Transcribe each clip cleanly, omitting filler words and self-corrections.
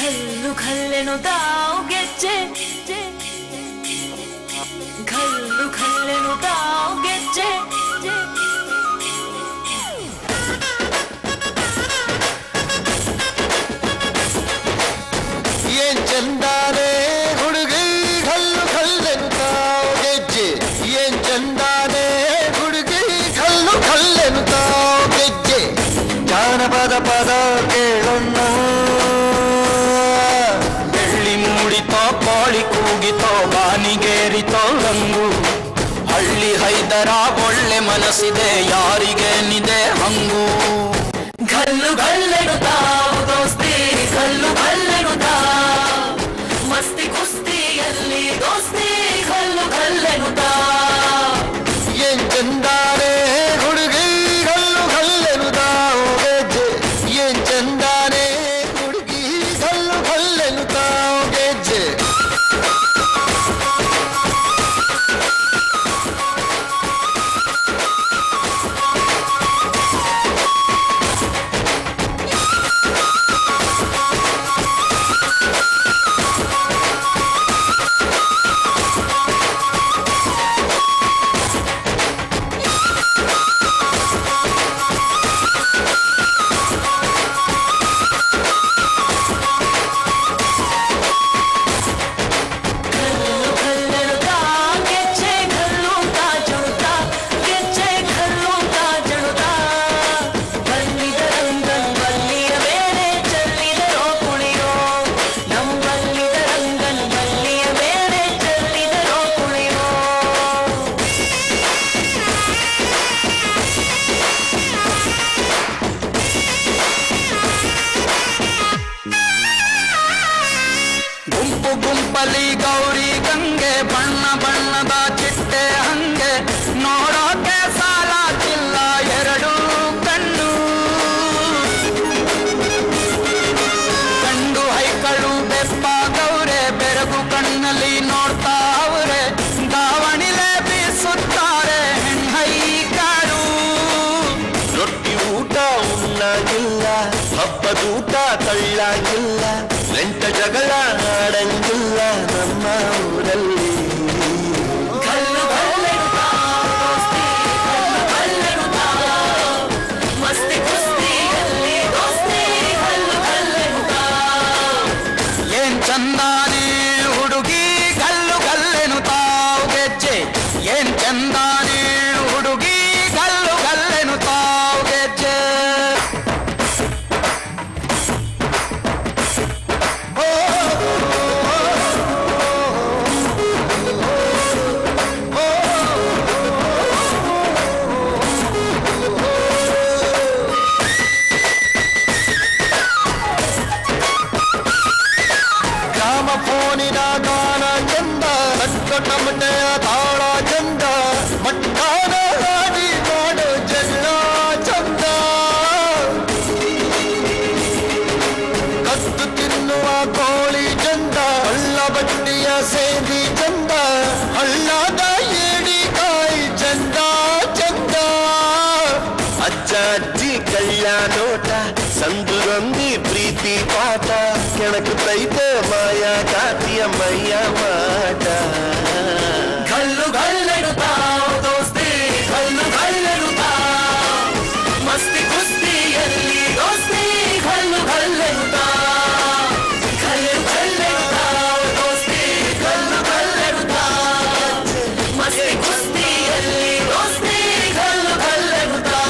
ಘಲ್ಲು ಘಲ್ಲೆನುತ್ತಾವು ಘಲ್ಲು ಘಲ್ಲೆನುತ್ತಾವು ಗೆಜ್ಜೆ ಏನ್ ಚಂದಾನೆ ಹುಡುಗಿ ಘಲ್ಲು ಘಲ್ಲೆನುತ್ತಾವು ಗೆಜ್ಜೆ ಏನ್ ಚಂದಾನೆ ಹುಡುಗಿ ಘಲ್ಲು ಘಲ್ಲೆನುತ್ತಾವು ಗೆಜ್ಜೆ ಜಾನಪದ ಪದ ಕೇಳೊನ್ನ ಬೆಳ್ಳಿ ಮೂಡಿತೋ ಕೋಳಿ ಕೂಗಿತೋ ಬಾನಿಗೇರಿತೋ ರಂಗು ಹಳ್ಳಿ ಹೈದರ ಒಳ್ಳೆ ಮನಸ್ಸಿದೆ ಯಾರಿಗೇನಿದೆ ಹಂಗು ಘಲ್ಲು ಘಲ್ಲೆನುತ್ತಾವು ದೋಸ್ತಿ ಘಲ್ಲು ಘಲ್ಲೆನುತ್ತಾವು ಮಸ್ತಿ ಕುಸ್ತಿಯಲ್ಲಿ ದೋಸ್ತಿ ಘಲ್ಲು ಘಲ್ಲೆನುತ್ತಾವು ಏನ್ ಚಂದಾನೆ ಹುಡುಗಿ ಘಲ್ಲು ಘಲ್ಲೆನುತ್ತಾವು ಗೆಜ್ಜೆ ಏನ್ ಚಂದಾನೆ ಹುಡುಗಿ ಘಲ್ಲು ಘಲ್ಲೆನುತ್ತಾವು ಗೆಜ್ಜೆ ಗುಂಪಲಿ ಗೌರಿ ಗಂಗೆ ಬಣ್ಣ ಬಣ್ಣದ ಚಿಟ್ಟೆ ಹಂಗೆ ನೋಡೋಕೆ ಸಾಲಾಗಿಲ್ಲ ಎರಡು ಕಣ್ಣು ಗಂಡು ಹೈಕಳು ಬೆಪ್ಪಾಗವ್ರೆ ಬೆರಗು ಕಣ್ಣಲ್ಲಿ ನೋಡ್ತಾ ಅವ್ರೆ ದಾವಣಿಲೆ ಬೀಸುತ್ತಾರೆ ಹೆಣ್ಣೈಕಾಳು ರೊಟ್ಟಿ ಊಟ ಉಣ್ಣಾಗಿಲ್ಲ ಹಬ್ಬದೂಟ ತಳ್ಳಾಗಿಲ್ಲ ನೆಂಟ ಜಗಳ ಆಡಂಗಿಲ್ಲ ನಮ್ಮ ಊರಲ್ಲಿ ಘಲ್ಲು ಘಲ್ಲೆನುತ್ತಾವು ದೋಸ್ತಿ ಘಲ್ಲು ಘಲ್ಲೆನುತ್ತಾವು ಮಸ್ತಿ ಕುಸ್ತಿಯಲ್ಲಿ ದೋಸ್ತಿ ಘಲ್ಲು ಘಲ್ಲೆನುತ್ತಾವು ಏನ್ ಚಂದಾನೆ ಹುಡುಗಿ ಘಲ್ಲು ಘಲ್ಲೆನುತ್ತಾವು ಗೆಜ್ಜೆ ಏನ್ ಚಂದಾನೆ ಹುಡುಗಿ ಘಲ್ಲು ಘಲ್ಲೆನುತ್ತಾವು ಗೆಜ್ಜೆ ಫೋನಿನ ಗಾನ ಚಂದ ನಮ್ಮನೆಯ ತಾಳ ಚಂದ ಮಟ್ಟಾನ ಹಾಡಿ ಮಾಡೋ ಜಗಳ ಚಂದ ಕತ್ತು ತಿನ್ನುವ ಕೋಳಿ ಚಂದ ಹಳ್ಳ ಬಟ್ಟಿಯ ಸೇದಿ ಚಂದ ಹಳ್ಳದ ಏಡಿಕಾಯಿ ಚಂದ ಚಂದ ಅಜ್ಜ ಅಜ್ಜಿ ಕಳ್ಳ ನೋಟ ಸಂದುರೊಂದಿ ಪ್ರೀತಿ ಪಾಠ ಕೆಣಕುತ್ತೈತೆ ಮಾಯಾ ಕಾತಿಯ ಮೈಯ ಮಾಟ ಘಲ್ಲು ಘಲ್ಲೆನುತ್ತಾವು ದೋಸ್ತಿ ಘಲ್ಲು ಘಲ್ಲೆನುತ್ತಾವು ಮಸ್ತಿ ಕುಸ್ತಿಯಲ್ಲಿ ದೋಸ್ತಿ ಘಲ್ಲು ಘಲ್ಲೆನುತ್ತಾವು ಘಲ್ಲು ಘಲ್ಲೆನುತ್ತಾವು ದೋಸ್ತಿ ಘಲ್ಲು ಘಲ್ಲೆನುತ್ತಾವು ಮಸ್ತಿ ಕುಸ್ತಿಯಲ್ಲಿ ದೋಸ್ತಿ ಘಲ್ಲು ಘಲ್ಲೆನುತ್ತಾವು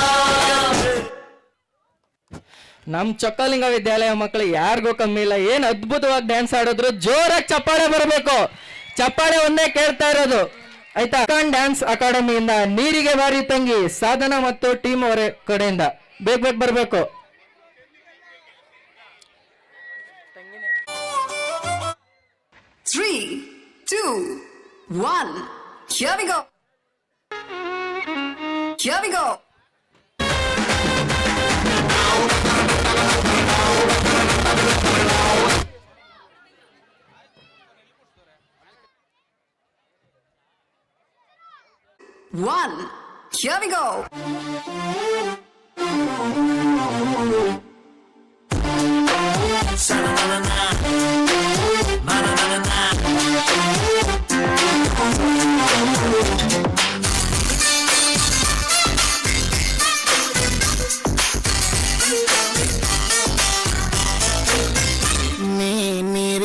ನಮ್ ಚೊಕ್ಕಲಿಂಗ ವಿದ್ಯಾಲಯ ಮಕ್ಕಳು ಯಾರಿಗೂ ಕಮ್ಮಿ ಇಲ್ಲ. ಏನ್ ಅದ್ಭುತವಾಗಿ ಡ್ಯಾನ್ಸ್ ಆಡಿದ್ರು. ಜೋರಾಗಿ ಚಪ್ಪಾಳೆ ಬರಬೇಕು. ಚಪ್ಪಾಳೆ ಒಂದೇ ಕೇಳ್ತಾ ಇರೋದು ಆಯ್ತಾ. ಡ್ಯಾನ್ಸ್ ಅಕಾಡೆಮಿಯಿಂದ ನೀರಿಗೆ ಬಾರಿ ತಂಗಿ ಸಾಧನ ಮತ್ತು ಟೀಮ್ ಅವರ ಕಡೆಯಿಂದ ಬೇಗ ಬರಬೇಕು. Three, two, one. Here we go. Here we go. One. Here we go. Sa-na-na-na-na.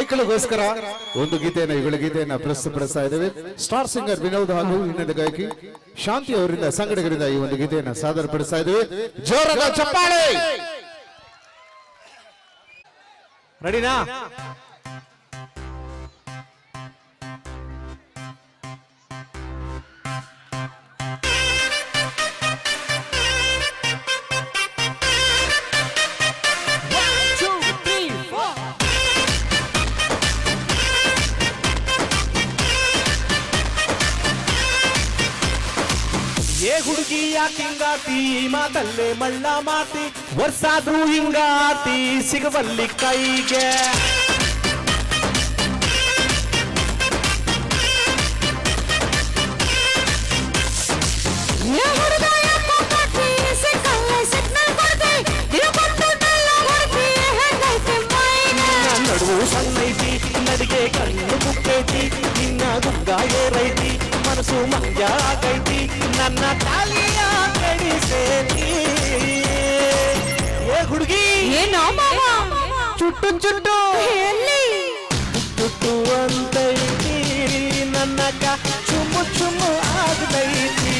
ಐಕಳಿಗೋಸ್ಕರ ಒಂದು ಗೀತೆಯನ್ನು ಇವುಗಳ ಗೀತೆಯನ್ನು ಪ್ರಸ್ತುತಪಡಿಸ್ತಾ ಇದ್ದೇವೆ. ಸ್ಟಾರ್ ಸಿಂಗರ್ ವಿನೋದ್ ಹಾಗೂ ಹಿನ್ನೆಲೆ ಗಾಯಕಿ ಶಾಂತಿ ಅವರಿಂದ ಸಂಘಟಕರಿಂದ ಈ ಒಂದು ಗೀತೆಯನ್ನು ಸಾದರಪಡಿಸ್ತಾ ಇದ್ದೇವೆ. ಜೋರಾದ ಚಪ್ಪಾಳೆ. ರೆಡಿನಾ? ಏ ಹುಡುಗಿ ಯಾಕಿಂಗಾತಿ ಮಾತಲ್ಲೇ ಮಳ್ಳ ಮಾತಿ ವರ್ಷಾದ್ರೂ ಹಿಂಗಾತಿ ಸಿಗಬಲ್ಲಿ ಕೈಗೆ ನಡುವು ಸಣ್ಣೈತಿ ನಡಿಗೆ ಕಣ್ಣು ಕುಕ್ಕೈತಿ ನಿನ್ನ ದುಗ್ಗ ಏರೈತಿ ಮನಸ್ಸು ಮಂಜ ಆಗೈತಿ ನನ್ನ ತಾಲಿಯ ಕಡಿಸೇತಿ. ಏ ಹುಡುಗಿ ಚುಟ್ಟು ಚುಟ್ಟು ಚುಟ್ಟು ಅಂತೈತಿ ನನ್ನ ಚುಮ್ಮು ಚುಮ್ಮು ಆಗೈತಿ.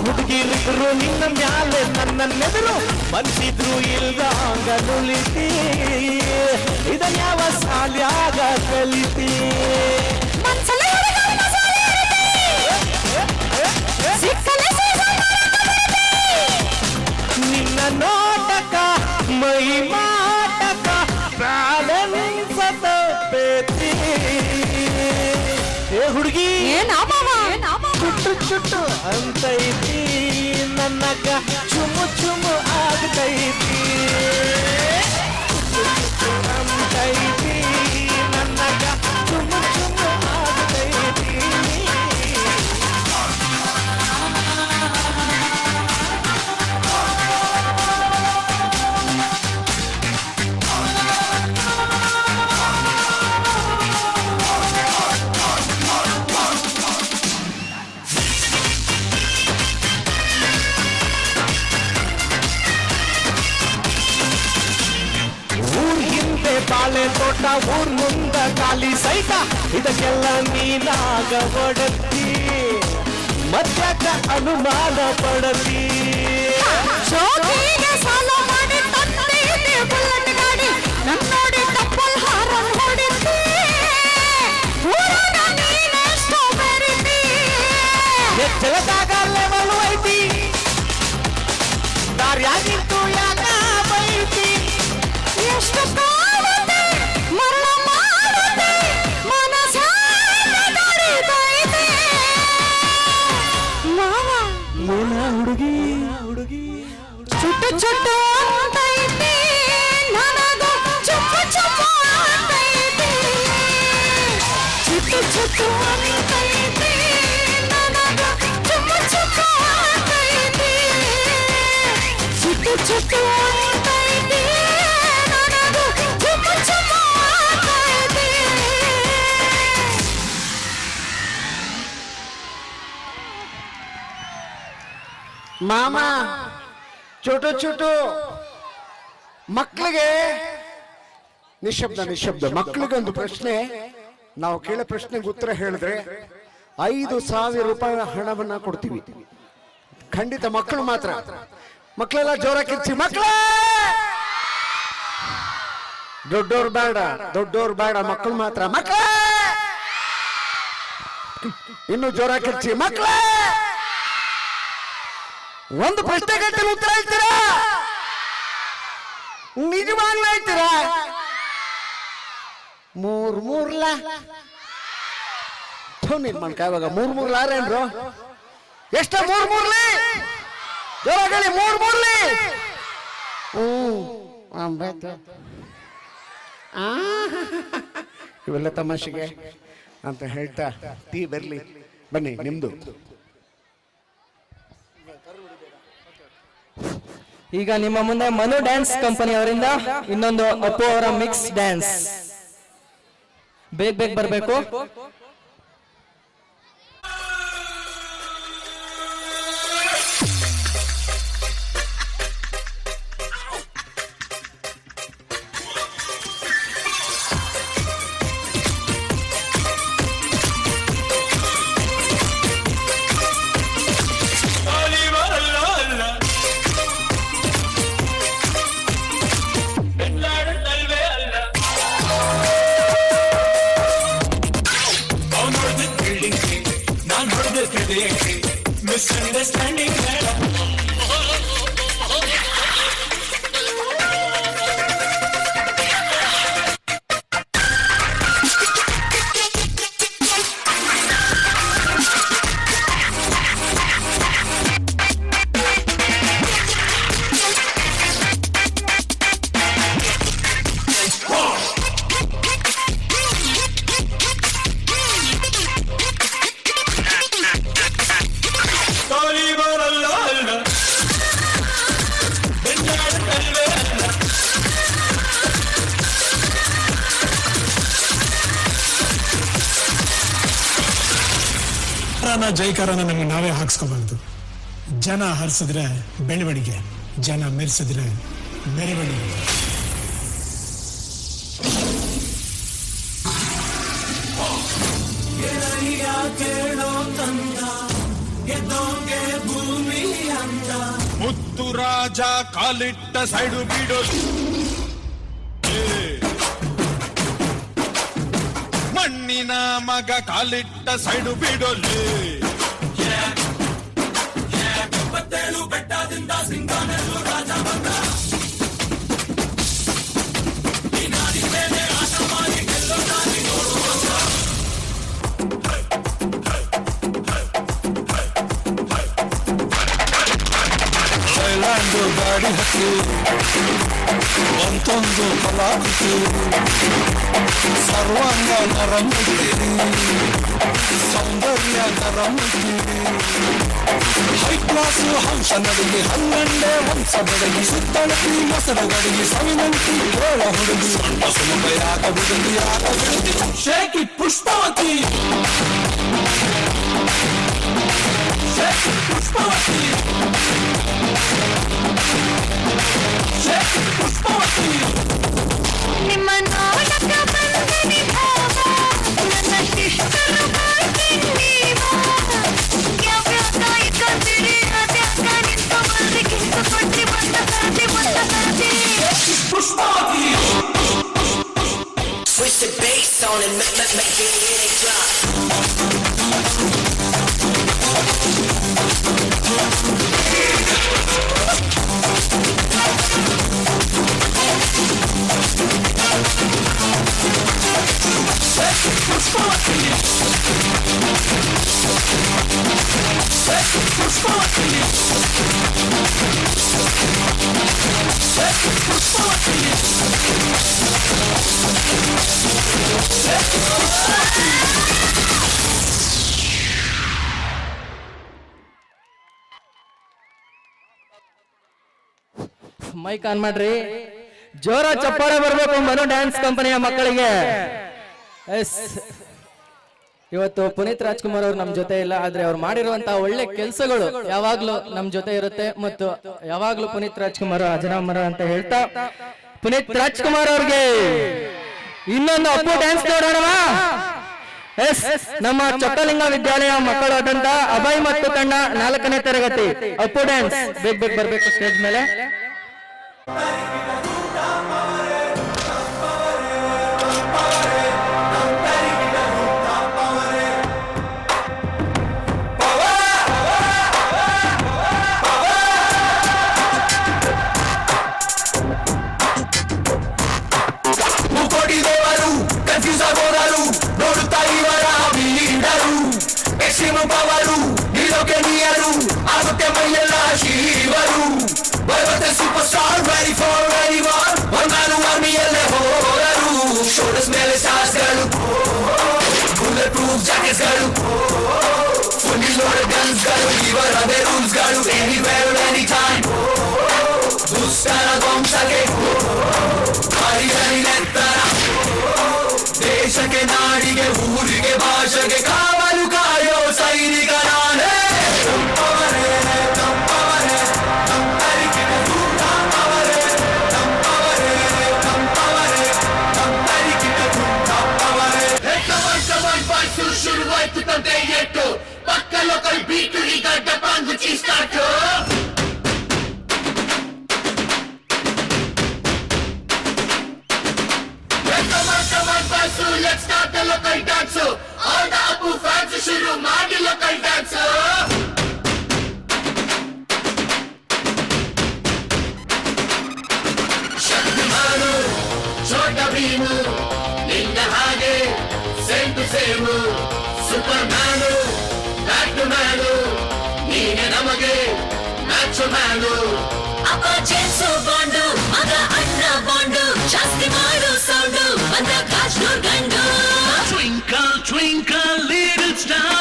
ಹುಡುಗಿರಿದ್ರು ನಿನ್ನ ಮ್ಯಾಲೆ ನನ್ನೆದುರು ಮನ್ಸಿದ್ರು ಇಲ್ದಂಗ ನುಲಿತಿ ಇದನ್ಯಾವ ಸಾಲ್ಯಾಗ ಕಲಿತಿ. ನಿನ್ನ ನೋಟಕ ಮೈ ಮಾಟಕ ಬ್ಯಾಲೆನ್ಸ್ ತಪ್ಪೇತಿ. ಏ ಹುಡುಗಿ ಚುಟ್ಟು ಚುಟ್ಟು ಅಂತೈತಿ ನನ್ನಗ ಚುಮ್ಮು ಚುಮ್ಮು ಆಗತೈತಿ. ಅಂತೈತಿ ನನ್ನಗ ಚುಮ್ಮು ಚುಮ್ಮು ಆಗತೈತಿ. ಬಾಳೆ ತೋಟ ಊರ್ ಮುಂದ ಖಾಲಿ ಸೈಟ ಇದಕ್ಕೆಲ್ಲ ನೀನಾಗ ಒಡತಿ ಮತ್ಯಾಕ ಅನುಮಾನ ಪಡತಿ. ಹೆಚ್ಚಳದಾಗ ಲೆವಲ್ ಐತಿ ದಾರ್ಯಾಗಿತ್ತು ಯಾಕ ಬೈತಿ. ಎಷ್ಟು ಹುಡುಗಿ ಚುಟ್ಟು ಚುಟ್ಟು ಅಂತೈತಿ ನನಗ ಚುಪ್ಪು ಚುಪ್ಪು ಅಂತೈತಿ. ಚುಟ್ಟು ಚುಟ್ಟು ಅಂತೈತಿ ನನಗ ಚುಪ್ಪು ಚುಪ್ಪು ಅಂತೈತಿ. ಚುಟ್ಟು ಚುಟ್ಟು ಅಂತೈತಿ ನನಗ ಚುಪ್ಪು ಚುಪ್ಪು ಅಂತೈತಿ. ಮಾಮ ಚೋಟು ಚೋಟು ಮಕ್ಕಳಿಗೆ ನಿಶಬ್ದ ಮಕ್ಕಳಿಗೆ ಒಂದು ಪ್ರಶ್ನೆ. ನಾವು ಕೇಳೋ ಪ್ರಶ್ನೆಗೆ ಉತ್ತರ ಹೇಳಿದ್ರೆ 5,000 ರೂಪಾಯಿ ಹಣವನ್ನ ಕೊಡ್ತೀವಿ. ಖಂಡಿತ ಮಕ್ಕಳು ಮಾತ್ರ. ಮಕ್ಕಳೆಲ್ಲ ಜೋರ ಕಿರ್ಚಿ ಮಕ್ಕಳೇ. ದೊಡ್ಡೋರ್ ಬೇಡ ಮಕ್ಕಳು ಮಾತ್ರ. ಮಕ್ಕಳೇ ಇನ್ನು ಜೋರ ಕಿರ್ಚಿ ಮಕ್ಕಳೇ. ಒಂದು ಪ್ರಶ್ನೆ ಕೇಳ್ತೀನಿ ಉತ್ತರ ಹೇಳ್ತೀರಾ? ನಿಜವಾಗ್ಲೂ ಹೇಳ್ತೀರಾ? ಮೂರ್ಲ ನಿರ್ಮಾಣ ಇವಾಗ ಮೂರ್ಲಾರೇನ್ರು? ಎಷ್ಟ ಮೂರ್ಲಿ ಜೋರಾಗಲಿ ಮೂರ್ಲಿ. ಇವೆಲ್ಲ ತಮಾಷೆಗೆ ಅಂತ ಹೇಳ್ತಾ ಟೀ ಬರ್ಲಿ ಬನ್ನಿ ನಿಮ್ದು. ಈಗ ನಿಮ್ಮ ಮುಂದೆ ಮನು ಡ್ಯಾನ್ಸ್ ಕಂಪನಿ ಅವರಿಂದ ಇನ್ನೊಂದು ಅಪ್ಪು ಅವರ ಮಿಕ್ಸ್ ಡ್ಯಾನ್ಸ್. ಬೇಗ ಬರಬೇಕು. Misunderstanding. ಜೈಕಾರನ ನಮಗೆ ನಾವೇ ಹಾಕ್ಸ್ಕೋಬಾರ್ದು. ಜನ ಹರಿಸಿದ್ರೆ ಬೆಳವಣಿಗೆ, ಜನ ಮೆರೆಸಿದ್ರೆ ಮೆರವಣಿಗೆ. ಮುತ್ತು ರಾಜ ಕಾಲಿಟ್ಟ ಸೈಡು ಬಿಡೋದು, ಮಣ್ಣಿನ ಮಗ ಕಾಲಿಟ್ಟ ಸೈಡು ಬಿಡೋಲಿ. ಬೆಟ್ಟದಿಂದ ಸಿಂಗಾನೆಲ್ಲೂ ರಾಜ ಬಂದ, ಈ ನಾಡಿ ಮೇಲೆ ಆಟ ಮಾಡಿ ಗೆಲ್ಲೋ ದಾರಿ ನೋಡುವಂತ. ಥೈಲ್ಯಾಂಡು ಗಾಡಿ ಹತ್ತಿ ಒಂದೊಂದು ಕಲಾಕೃತಿ, ಸರ್ವಾಂಗ ನರಮುಟ್ಟಿ, ಸೌಂದರ್ಯ ನರಮುಟ್ಟಿ, ಹೈ ಕ್ಲಾಸು ಹಂಸ ನಡುಗಿ, ಹನ್ನಂಡೆ ವಂಶ ಬೆಡಗಿ, ಸುತ್ತಳತಿ ಮೊಸರು ಗಡಿಗೆ, ಸವಿನಂತಿ ಏಳ ಹುಡುಗಿ, ಸಣ್ಣ ಸುಮಕ ಯಾಕ ಬಿಡುದಿ ಯಾಕ ಬಿಡುದಿ, ಶೇಖಿ ಪುಷ್ಪವತಿ, ಶೇಖಿ ಪುಷ್ಪವತಿ, ಶೇಖಿ ಪುಷ್ಪವತಿ. ನಿಮ್ಮ ನೋಡಕ ಬಂದನಿ ಭಾವ, ನನ್ನ ಶಿಷ್ಟರು ಮಾಡ್ತೀನಿ ನೀವ. ಯಾವ್ಯಾವ ತಾಯಿ ಕಂದಿರಿ ಅದ್ಯಾಕ ನಿಂತು ಬರ್ರಿ ಕಿಂತು ಕೊಟ್ಟಿ ಬಂದ ಕರ್ದಿ. Pushpavati. Switch the bass on and make it drop. Mic on ಮಾಡ್ರಿ. ಜೋರ ಚಪ್ಪಾಳೆ ಬರ್ಬೇಕು ಮನು ಡ್ಯಾನ್ಸ್ ಕಂಪನಿಯ ಮಕ್ಕಳಿಗೆ. ಎಸ್, ಇವತ್ತು ಪುನೀತ್ ರಾಜ್ಕುಮಾರ್ ಅವ್ರು ನಮ್ ಜೊತೆ ಇಲ್ಲ, ಆದ್ರೆ ಅವ್ರು ಮಾಡಿರುವಂತಹ ಒಳ್ಳೆ ಕೆಲಸಗಳು ಯಾವಾಗ್ಲೂ ನಮ್ ಜೊತೆ ಇರುತ್ತೆ ಮತ್ತು ಯಾವಾಗ್ಲೂ ಪುನೀತ್ ರಾಜ್ಕುಮಾರ್ ಅಜರಾಮರ ಅಂತ ಹೇಳ್ತಾ ಪುನೀತ್ ರಾಜ್ಕುಮಾರ್ ಅವ್ರಿಗೆ ಇನ್ನೊಂದು ಅಪ್ಪು ಡ್ಯಾನ್ಸ್ ನೋಡೋಣವಾ? ಎಸ್, ನಮ್ಮ ಚೊಕ್ಕಲಿಂಗ ವಿದ್ಯಾಲಯ ಮಕ್ಕಳಾದಂತ ಅಭಯ್ ಮತ್ತು ತಂಡ 4ನೇ ತರಗತಿ ಅಪ್ಪು ಡ್ಯಾನ್ಸ್. ಬೇಗ ಬರ್ಬೇಕು ಸ್ಟೇಜ್ ಮೇಲೆ. Power! ಆಗುತ್ತೆ ಮೈಯೆಲ್ಲ ಶೀವರು ಬರುತ್ತೆ super star ready for anyone ಒಂದಾನು ಆರ್ಮಿಯಲ್ಲೇ ಹೋದರು ಶೋಲ್ಡರ್ಸ್ ಮೇಲೆ ಸ್ಟಾರ್ಸ್ಗಳು ಬುಲೆಟ್ ಪ್ರೂಫ್ ಜಾಕೆಟ್ಸ್ಗಳು ಫುಲ್ಲಿ ಲೋಡೆಡ್ ಗನ್ಸ್ಗಳು ಇವರದೇ ರೂಲ್ಸ್ಗಳು ಎನಿವೇರ್ ಎನಿ ಟೈಮ್ ದುಷ್ಟರ ಧ್ವಂಸಕ್ಕೆ ಹರಿಹರಿನೆತ್ತರ ದೇಶಕ್ಕೆ ನಾಡಿಗೆ ಊರಿಗೆ ಭಾಷೆಗೆ ಕಾವಲು ಕಾಯೋ ಸೈನಿಕ ನಾನೇ ತಂಪವರೇ ತಂಪವರೇ ತಂಪರಿಕೆ ತಂಪವರೇ ತಂಪವರೇ ತಂಪವರೇ ತಂಪರಿಕೆ ತಂಪವರೇ ಬಸ್ಸು ಶುರುವಾಯ್ತು ತಂದೆ ಎಟ್ಟು ಪಕ್ಕ ಲೋಕಲ್ ಬೀಟು ಈಗ ಡಬ್ಬಾನ್ ಗುಚ್ಚಿ start Let's start the local dance. All the Apu fans shuru maadi local dance. Shaktimanu, Chota Bheemu, ninna hage, same to same. Supermanu, Batmanu, neene namage, macho manu. ಅಪ್ಪ James bond ಮಗ ಅಣ್ಣ bond ಜಾಸ್ತಿ ಮಾಡು sound ಬಂದ ಕಾಶ್ನೂರ್ ಗಂಡು Twinkle, twinkle, little star,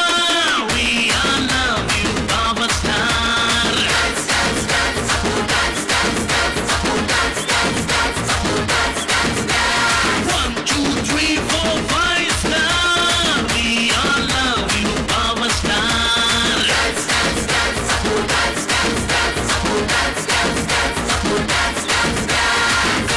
we all love you, our star. Dance, dance, dance, Apu dance, dance, dance, Apu dance, dance, dance, Apu dance, dance, dance. 1, 2, 3, 4, 5 star, we all love you, our star. Dance, dance, dance, Apu dance, dance, dance, Apu dance, dance, dance, Apu dance, dance, dance.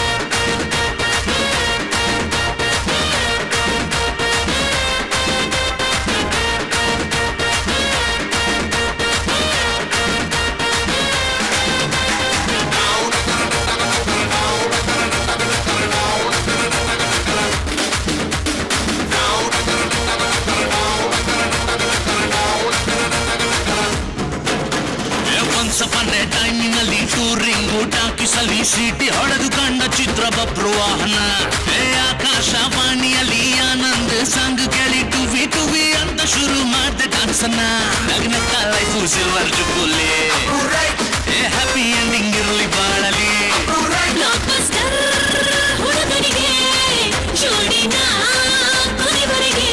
Once upon a time ನಲ್ಲಿ touring ಟಾಕಿಸಲಿ city ಹೊಡೆದು ಕಂಡ ಚಿತ್ರ ಬಬ್ರು ವಾಹನ ಆಕಾಶವಾಣಿಯಲ್ಲಿ ಆನಂದ ಸಂಗ್ ಕೇಳಿ ಟುವಿ ಟುವಿ ಅಂತ ಶುರು ಮಾಡಿದೆ ಡಾನ್ಸನ್ನ ನಗ್ನಕ್ಕ life silver jubilee happy ending ಇರಲಿ ಬಾಳಲಿ ಬ್ಲಾಕ್ಬಸ್ಟರ್ ಹುಡುಗನಿಗೆ ಜೋಡಿನ ಕೊನೆವರೆಗೆ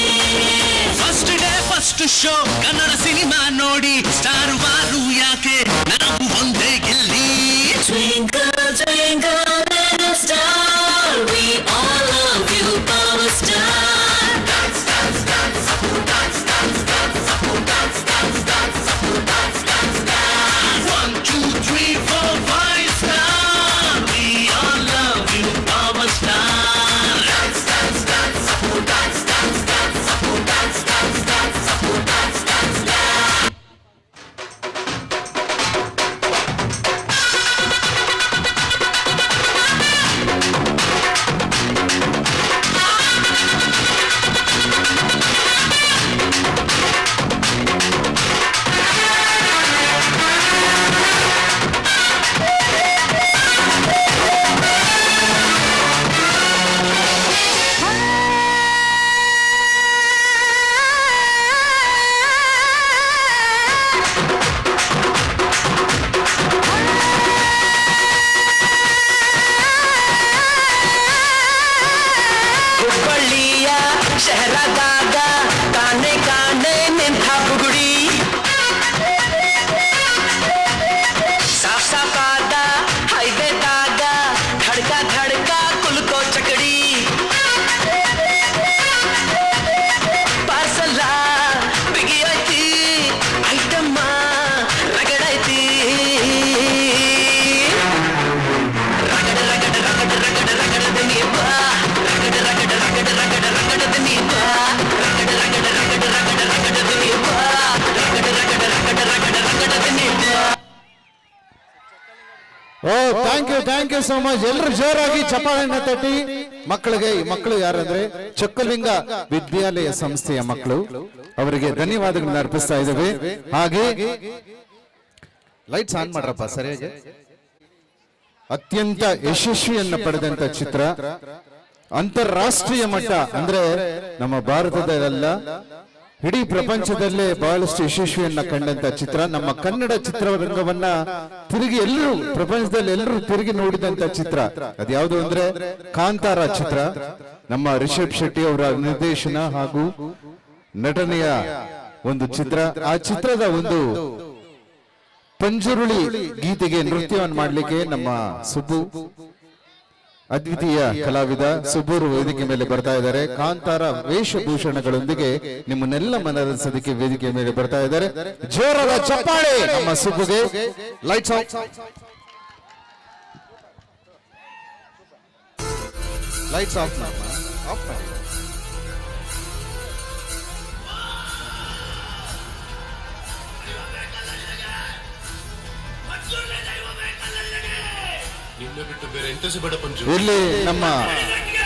first day first show Kannada cinema ನೋಡಿ ಸ್ಟಾರ್ ವಾರು ಯಾಕೆ ನಾವು ಒಂದೇ ಗೆಲ್ಲಿ Twinkle, twinkle, little star, we all love you, power star. Dance, dance, dance, Apu dance, dance, dance, Apu dance, dance, dance, Apu dance, dance, dance. 1, 2, 3, 4, 5 star, we all love you, our star. Dance, dance, dance, Apu dance, dance, dance, Apu dance, dance, dance, Apu dance, dance, dance. ಹುಬ್ಬಳ್ಳಿಯ ಶಹರದಾಗ ಕಾಣೆ ಕಾಣೆ ನಿಂತ ಬುಗುಡಿ ಸಾಫ್ ಸಾಫಾದ ಹೈವೇದಾಗ ಧಡ್ಕ ಧಡ್ಕ ಕುಲ್ಕೋ ಚಕಡಿ ಪಾರ್ಸಲ ಬಿಗಿಯೈತಿ item ರಗಡೈತಿ ರಗಡ ರಗಡ ರಗಡ ರಗಡ ರಗಡದ ನೀವ ರಗಡ ರಗಡ ರಗಡ ರಗಡ ರಗಡದ ನೀವ ರಗಡ ರಗಡ ರಗಡ ರಗಡ ರಗಡದ ನೀವ ರಗಡ ರಗಡ ರಗಡ ರಗಡ ರಗಡದ ನೀವ ಓ thank you so much. ಎಲ್ಲರೂ ಜೋರಾಗಿ ಚಪ್ಪಾಳೆಯನ್ನ ತಟ್ಟಿ ಮಕ್ಕಳಿಗೆ. ಈ ಮಕ್ಕಳು ಯಾರಂದ್ರೆ ಚೊಕ್ಕಲಿಂಗ ವಿದ್ಯಾಲಯ ಸಂಸ್ಥೆಯ ಮಕ್ಕಳು, ಅವರಿಗೆ ಧನ್ಯವಾದಗಳನ್ನ ಅರ್ಪಿಸ್ತಾ ಇದ್ದೇವೆ. ಹಾಗೆ ಲೈಟ್ಸ್ ಆನ್ ಮಾಡ್ರಪ್ಪ ಸರಿಯಾಗಿ. ಅತ್ಯಂತ ಯಶಸ್ವಿಯನ್ನ ಪಡೆದಂತ ಚಿತ್ರ, ಅಂತಾರಾಷ್ಟ್ರೀಯ ಮಟ್ಟ ಅಂದ್ರೆ ನಮ್ಮ ಭಾರತದಲ್ಲ ಇಡೀ ಪ್ರಪಂಚದಲ್ಲೇ ಬಹಳಷ್ಟು ಯಶಸ್ವಿಯನ್ನ ಕಂಡಂತ ಚಿತ್ರ. ನಮ್ಮ ಕನ್ನಡ ಚಿತ್ರರಂಗವನ್ನ ತಿರುಗಿ ಎಲ್ಲರೂ ಪ್ರಪಂಚದಲ್ಲಿ ಎಲ್ಲರೂ ತಿರುಗಿ ನೋಡಿದಂತ ಚಿತ್ರ ಅದ್ಯಾವುದು ಅಂದ್ರೆ ಕಾಂತಾರ ಚಿತ್ರ. ನಮ್ಮ ರಿಷಬ್ ಶೆಟ್ಟಿ ಅವರ ನಿರ್ದೇಶನ ಹಾಗೂ ನಟನೆಯ ಒಂದು ಚಿತ್ರ. ಆ ಚಿತ್ರದ ಒಂದು ಪಂಜುರುಳಿ ಗೀತೆಗೆ ನೃತ್ಯವನ್ನು ಮಾಡಲಿಕ್ಕೆ ನಮ್ಮ ಸುಬ್ಬು, ಅದ್ವಿತೀಯ ಕಲಾವಿದ ಸುಬ್ಬೂರು ವೇದಿಕೆ ಮೇಲೆ ಬರ್ತಾ ಇದ್ದಾರೆ. ಕಾಂತಾರ ವೇಷಭೂಷಣಗಳೊಂದಿಗೆ ನಿಮ್ಮನ್ನೆಲ್ಲ ಮನರಂಜಿಸೋದಕ್ಕೆ ವೇದಿಕೆ ಮೇಲೆ ಬರ್ತಾ ಇದ್ದಾರೆ. ಜೋರಾದ ಚಪ್ಪಾಳೆ ನಮ್ಮ ಸುಬ್ಬುಗೆ. Lights off, lights off off ಮಾಡಿ. ಇಲ್ಲಿ ನಮ್ಮ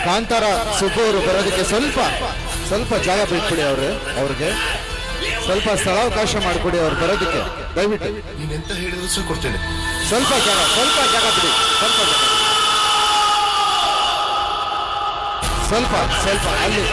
ಕಾಂತಾರ ಸುಬ್ಬು ಅವರು ಬರೋದಕ್ಕೆ ಸ್ವಲ್ಪ ಜಾಗ ಬಿಟ್ಬಿಡಿ. ಅವ್ರಿಗೆ ಸ್ವಲ್ಪ ಸ್ಥಳಾವಕಾಶ ಮಾಡಿಕೊಡಿ ಅವ್ರು ಬರೋದಕ್ಕೆ ದಯವಿಟ್ಟು. ನೀನೆಂತ ಹೇಳಿದ್ರು ಸಹ ಕೊಡ್ತೇನೆ. ಸ್ವಲ್ಪ ಜಾಗ ಬಿಡಿ. ಸ್ವಲ್ಪ ಅಲ್ಲಿ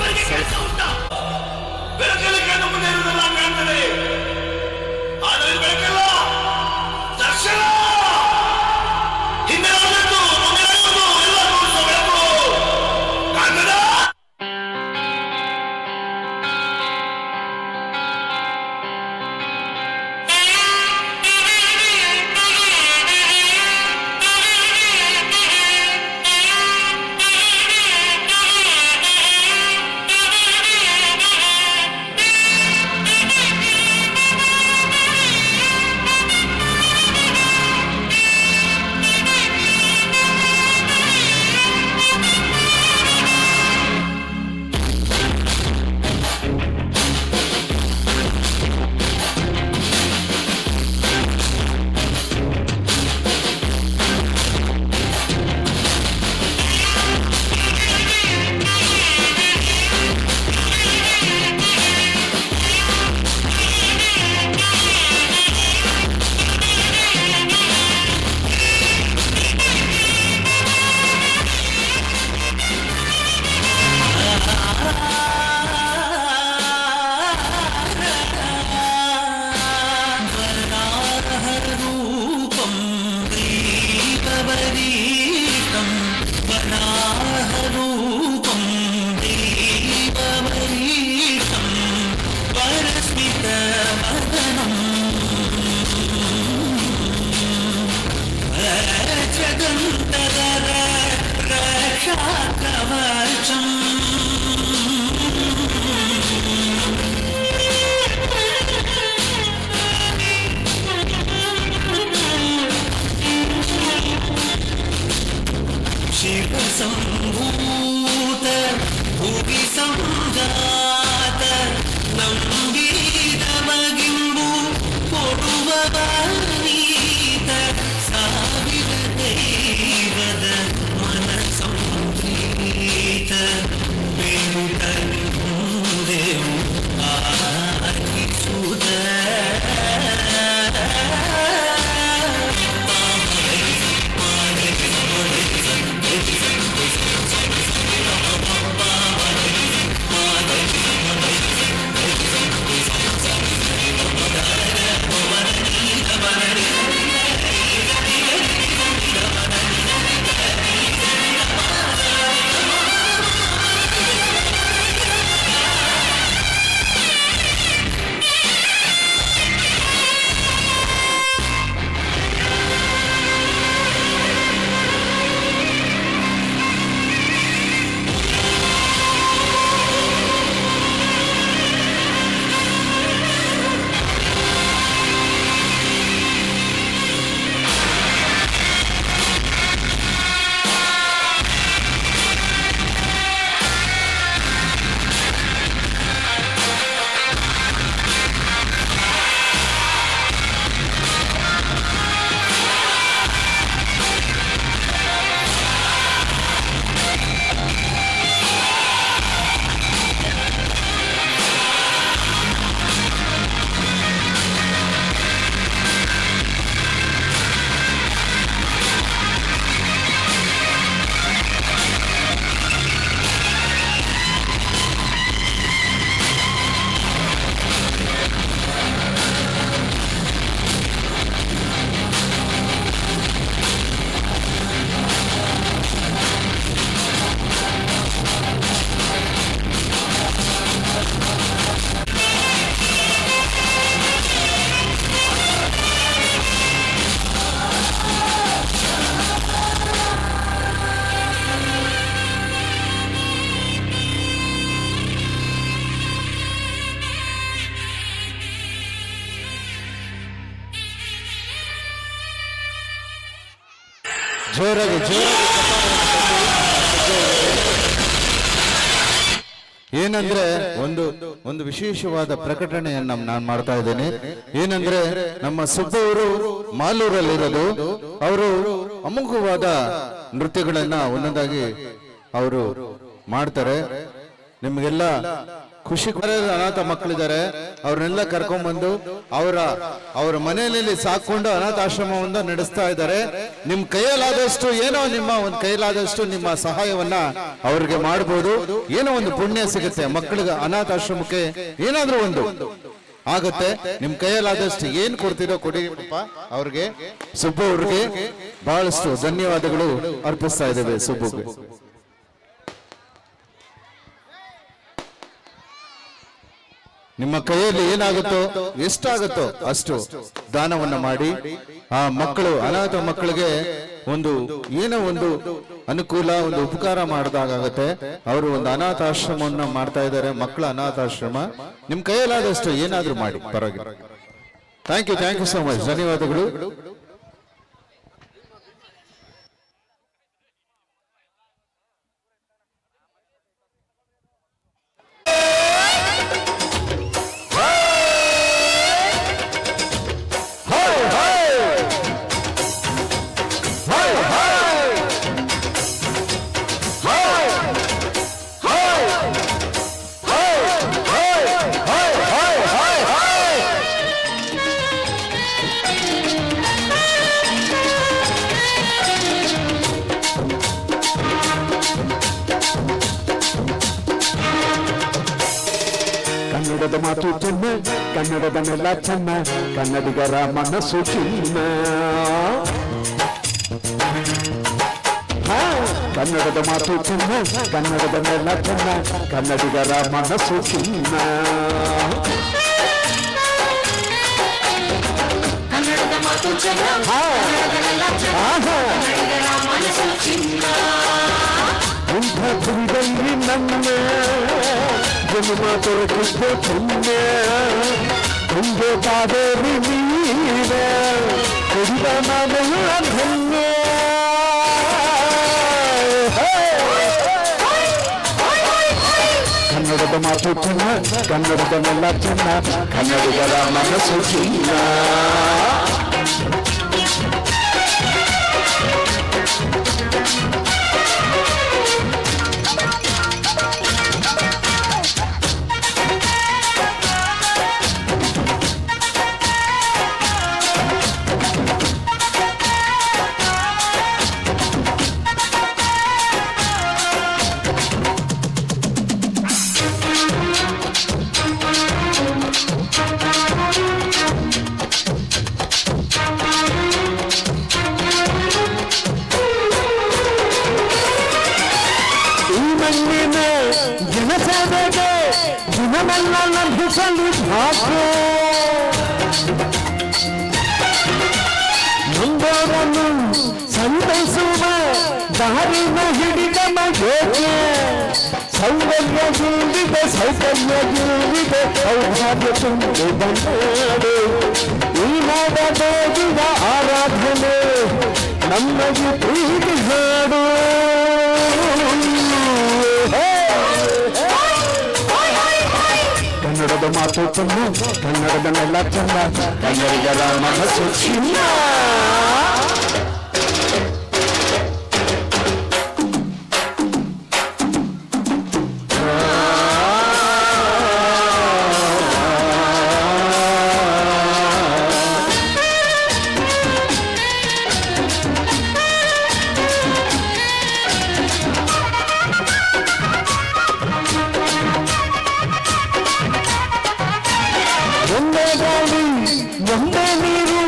ಸಂಭೂತ ಭುವಿ ಸಂಜಾತ ನಂಬಿದ ಮಗಿಂಬು ಕೊಡುವ ಬಾನೀತ ಸಾವಿರ ದೈವದ ಮನ ಸಂಪ್ರೀತ ಬೆಂದೆವು ಆಲಿಸುದ ಜೋರಾಗಿ ಏನಂದ್ರೆ ಒಂದು ವಿಶೇಷವಾದ ಪ್ರಕಟಣೆಯನ್ನ ನಾನು ಮಾಡ್ತಾ ಇದ್ದೇನೆ. ಏನಂದ್ರೆ ನಮ್ಮ ಸುಬ್ಬವರು ಮಾಲೂರಲ್ಲಿರೋದು, ಅವರು ಅಮೋಘವಾದ ನೃತ್ಯಗಳನ್ನ ಒಂದೊಂದಾಗಿ ಅವರು ಮಾಡ್ತಾರೆ. ನಿಮ್ಗೆಲ್ಲ ಖುಷಿ ಅನಾಥ ಮಕ್ಕಳಿದ್ದಾರೆ, ಅವ್ರನ್ನೆಲ್ಲ ಕರ್ಕೊಂಡ್ಬಂದು ಅವರ ಮನೆಯಲ್ಲಿ ಸಾಕೊಂಡು ಅನಾಥಾಶ್ರಮವನ್ನ ನಡೆಸ್ತಾ ಇದ್ದಾರೆ. ನಿಮ್ ಕೈಯಲ್ಲಾದಷ್ಟು ಏನೋ ನಿಮ್ಮ ಒಂದು ಕೈಲಾದಷ್ಟು ನಿಮ್ಮ ಸಹಾಯವನ್ನ ಅವ್ರಿಗೆ ಮಾಡಬಹುದು. ಏನೋ ಒಂದು ಪುಣ್ಯ ಸಿಗುತ್ತೆ ಮಕ್ಕಳಿಗೆ, ಅನಾಥಾಶ್ರಮಕ್ಕೆ ಏನಾದ್ರೂ ಒಂದು ಆಗತ್ತೆ. ನಿಮ್ ಕೈಯಲ್ಲಾದಷ್ಟು ಏನ್ ಕೊಡ್ತೀರೋ ಕೊಡಿ ಅವ್ರಿಗೆ. ಸುಬ್ಬು ಅವ್ರಿಗೆ ಬಹಳಷ್ಟು ಧನ್ಯವಾದಗಳು ಅರ್ಪಿಸ್ತಾ ಇದ್ದೇವೆ ಸುಬ್ಬುಗೆ. ನಿಮ್ಮ ಕೈಯಲ್ಲಿ ಏನಾಗುತ್ತೋ ಎಷ್ಟಾಗುತ್ತೋ ಅಷ್ಟು ದಾನವನ್ನ ಮಾಡಿ ಆ ಮಕ್ಕಳು, ಅನಾಥ ಮಕ್ಕಳಿಗೆ ಏನೋ ಒಂದು ಅನುಕೂಲ, ಒಂದು ಉಪಕಾರ ಮಾಡಿದಾಗತ್ತೆ. ಅವರು ಒಂದು ಅನಾಥಾಶ್ರಮವನ್ನ ಮಾಡ್ತಾ ಇದ್ದಾರೆ, ಮಕ್ಕಳ ಅನಾಥಾಶ್ರಮ. ನಿಮ್ ಕೈಯಲ್ಲಾದಷ್ಟು ಏನಾದ್ರೂ ಮಾಡಿ, ಪರವಾಗಿಲ್ಲ. ಥ್ಯಾಂಕ್ ಯು ಸೋ ಮಚ್, ಧನ್ಯವಾದಗಳು. ಕನ್ನಡದ ಮಾತು ಚೆನ್ನ, ಕನ್ನಡದ ನೆಲ ಚೆನ್ನ, ಕನ್ನಡಿಗರ ಮನಸ್ಸು ಚಿನ್ನ. ಕನ್ನಡದ ಮಾತು ಚೆನ್ನ, ಕನ್ನಡದ ನೆಲ ಚೆನ್ನ, ಕನ್ನಡಿಗರ ಮನಸ್ಸು ಚಿನ್ನ. ಕನ್ನಡದ ಮಾತು ಚೆನ್ನ, ಕನ್ನಡದ ನೆಲ ಚೆನ್ನ, ಕನ್ನಡಿಗರ ಮನಸ್ಸು ಚಿನ್ನ. ಇಂಥ ಭೂಮಿಯಲ್ಲಿ ನನ್ನ ಜನ್ಮ ದೊರಕಿದ್ದ ಪುಣ್ಯ, ತುಂಗೆ ಕಾವೇರಿ ನೀರ ಕುಡಿದ ನಾನೆಲ್ಲ ಧನ್ಯ. ಕನ್ನಡದ ಮಾತು ಚೆನ್ನ, ಕನ್ನಡದ ನೆಲ ಚೆನ್ನ, ಕನ್ನಡಿಗರ ಮನಸ್ಸು ಚಿನ್ನ. ಜನಸೇವೆಗೆ ಜನಮೆಲ್ಲ ಲಭಿಸಲು ಭಾಗ್ಯ, ಮುಂದೋರನ್ನು ಸಂತೈಸುವ ದಾರಿನ ಹಿಡಿದ ಯೋಗ್ಯ. ಸೌಂದರ್ಯ ಗಿಲ್ಲಿದೆ, ಸೌಕರ್ಯ ಗಿಲ್ಲಿದೆ, ಸೌಭಾಗ್ಯ ತುಂಬಿದ ನಾಡು. ಈ ನಾಡ ದೇವಿಯ ಆರಾಧನೆ ನಮ್ಮ ಈ ಪ್ರೀತಿ ಹಾಡು. ಕನ್ನಡದ ಮಾತು ಚೆನ್ನ, ಕನ್ನಡದ ನೆಲ ಚೆನ್ನ, ಕನ್ನಡಿಗರ ಮನಸ್ಸು ಚಿನ್ನ. ಒಂದೇ ಗಾಳಿ, ಒಂದೇ ನೀರು,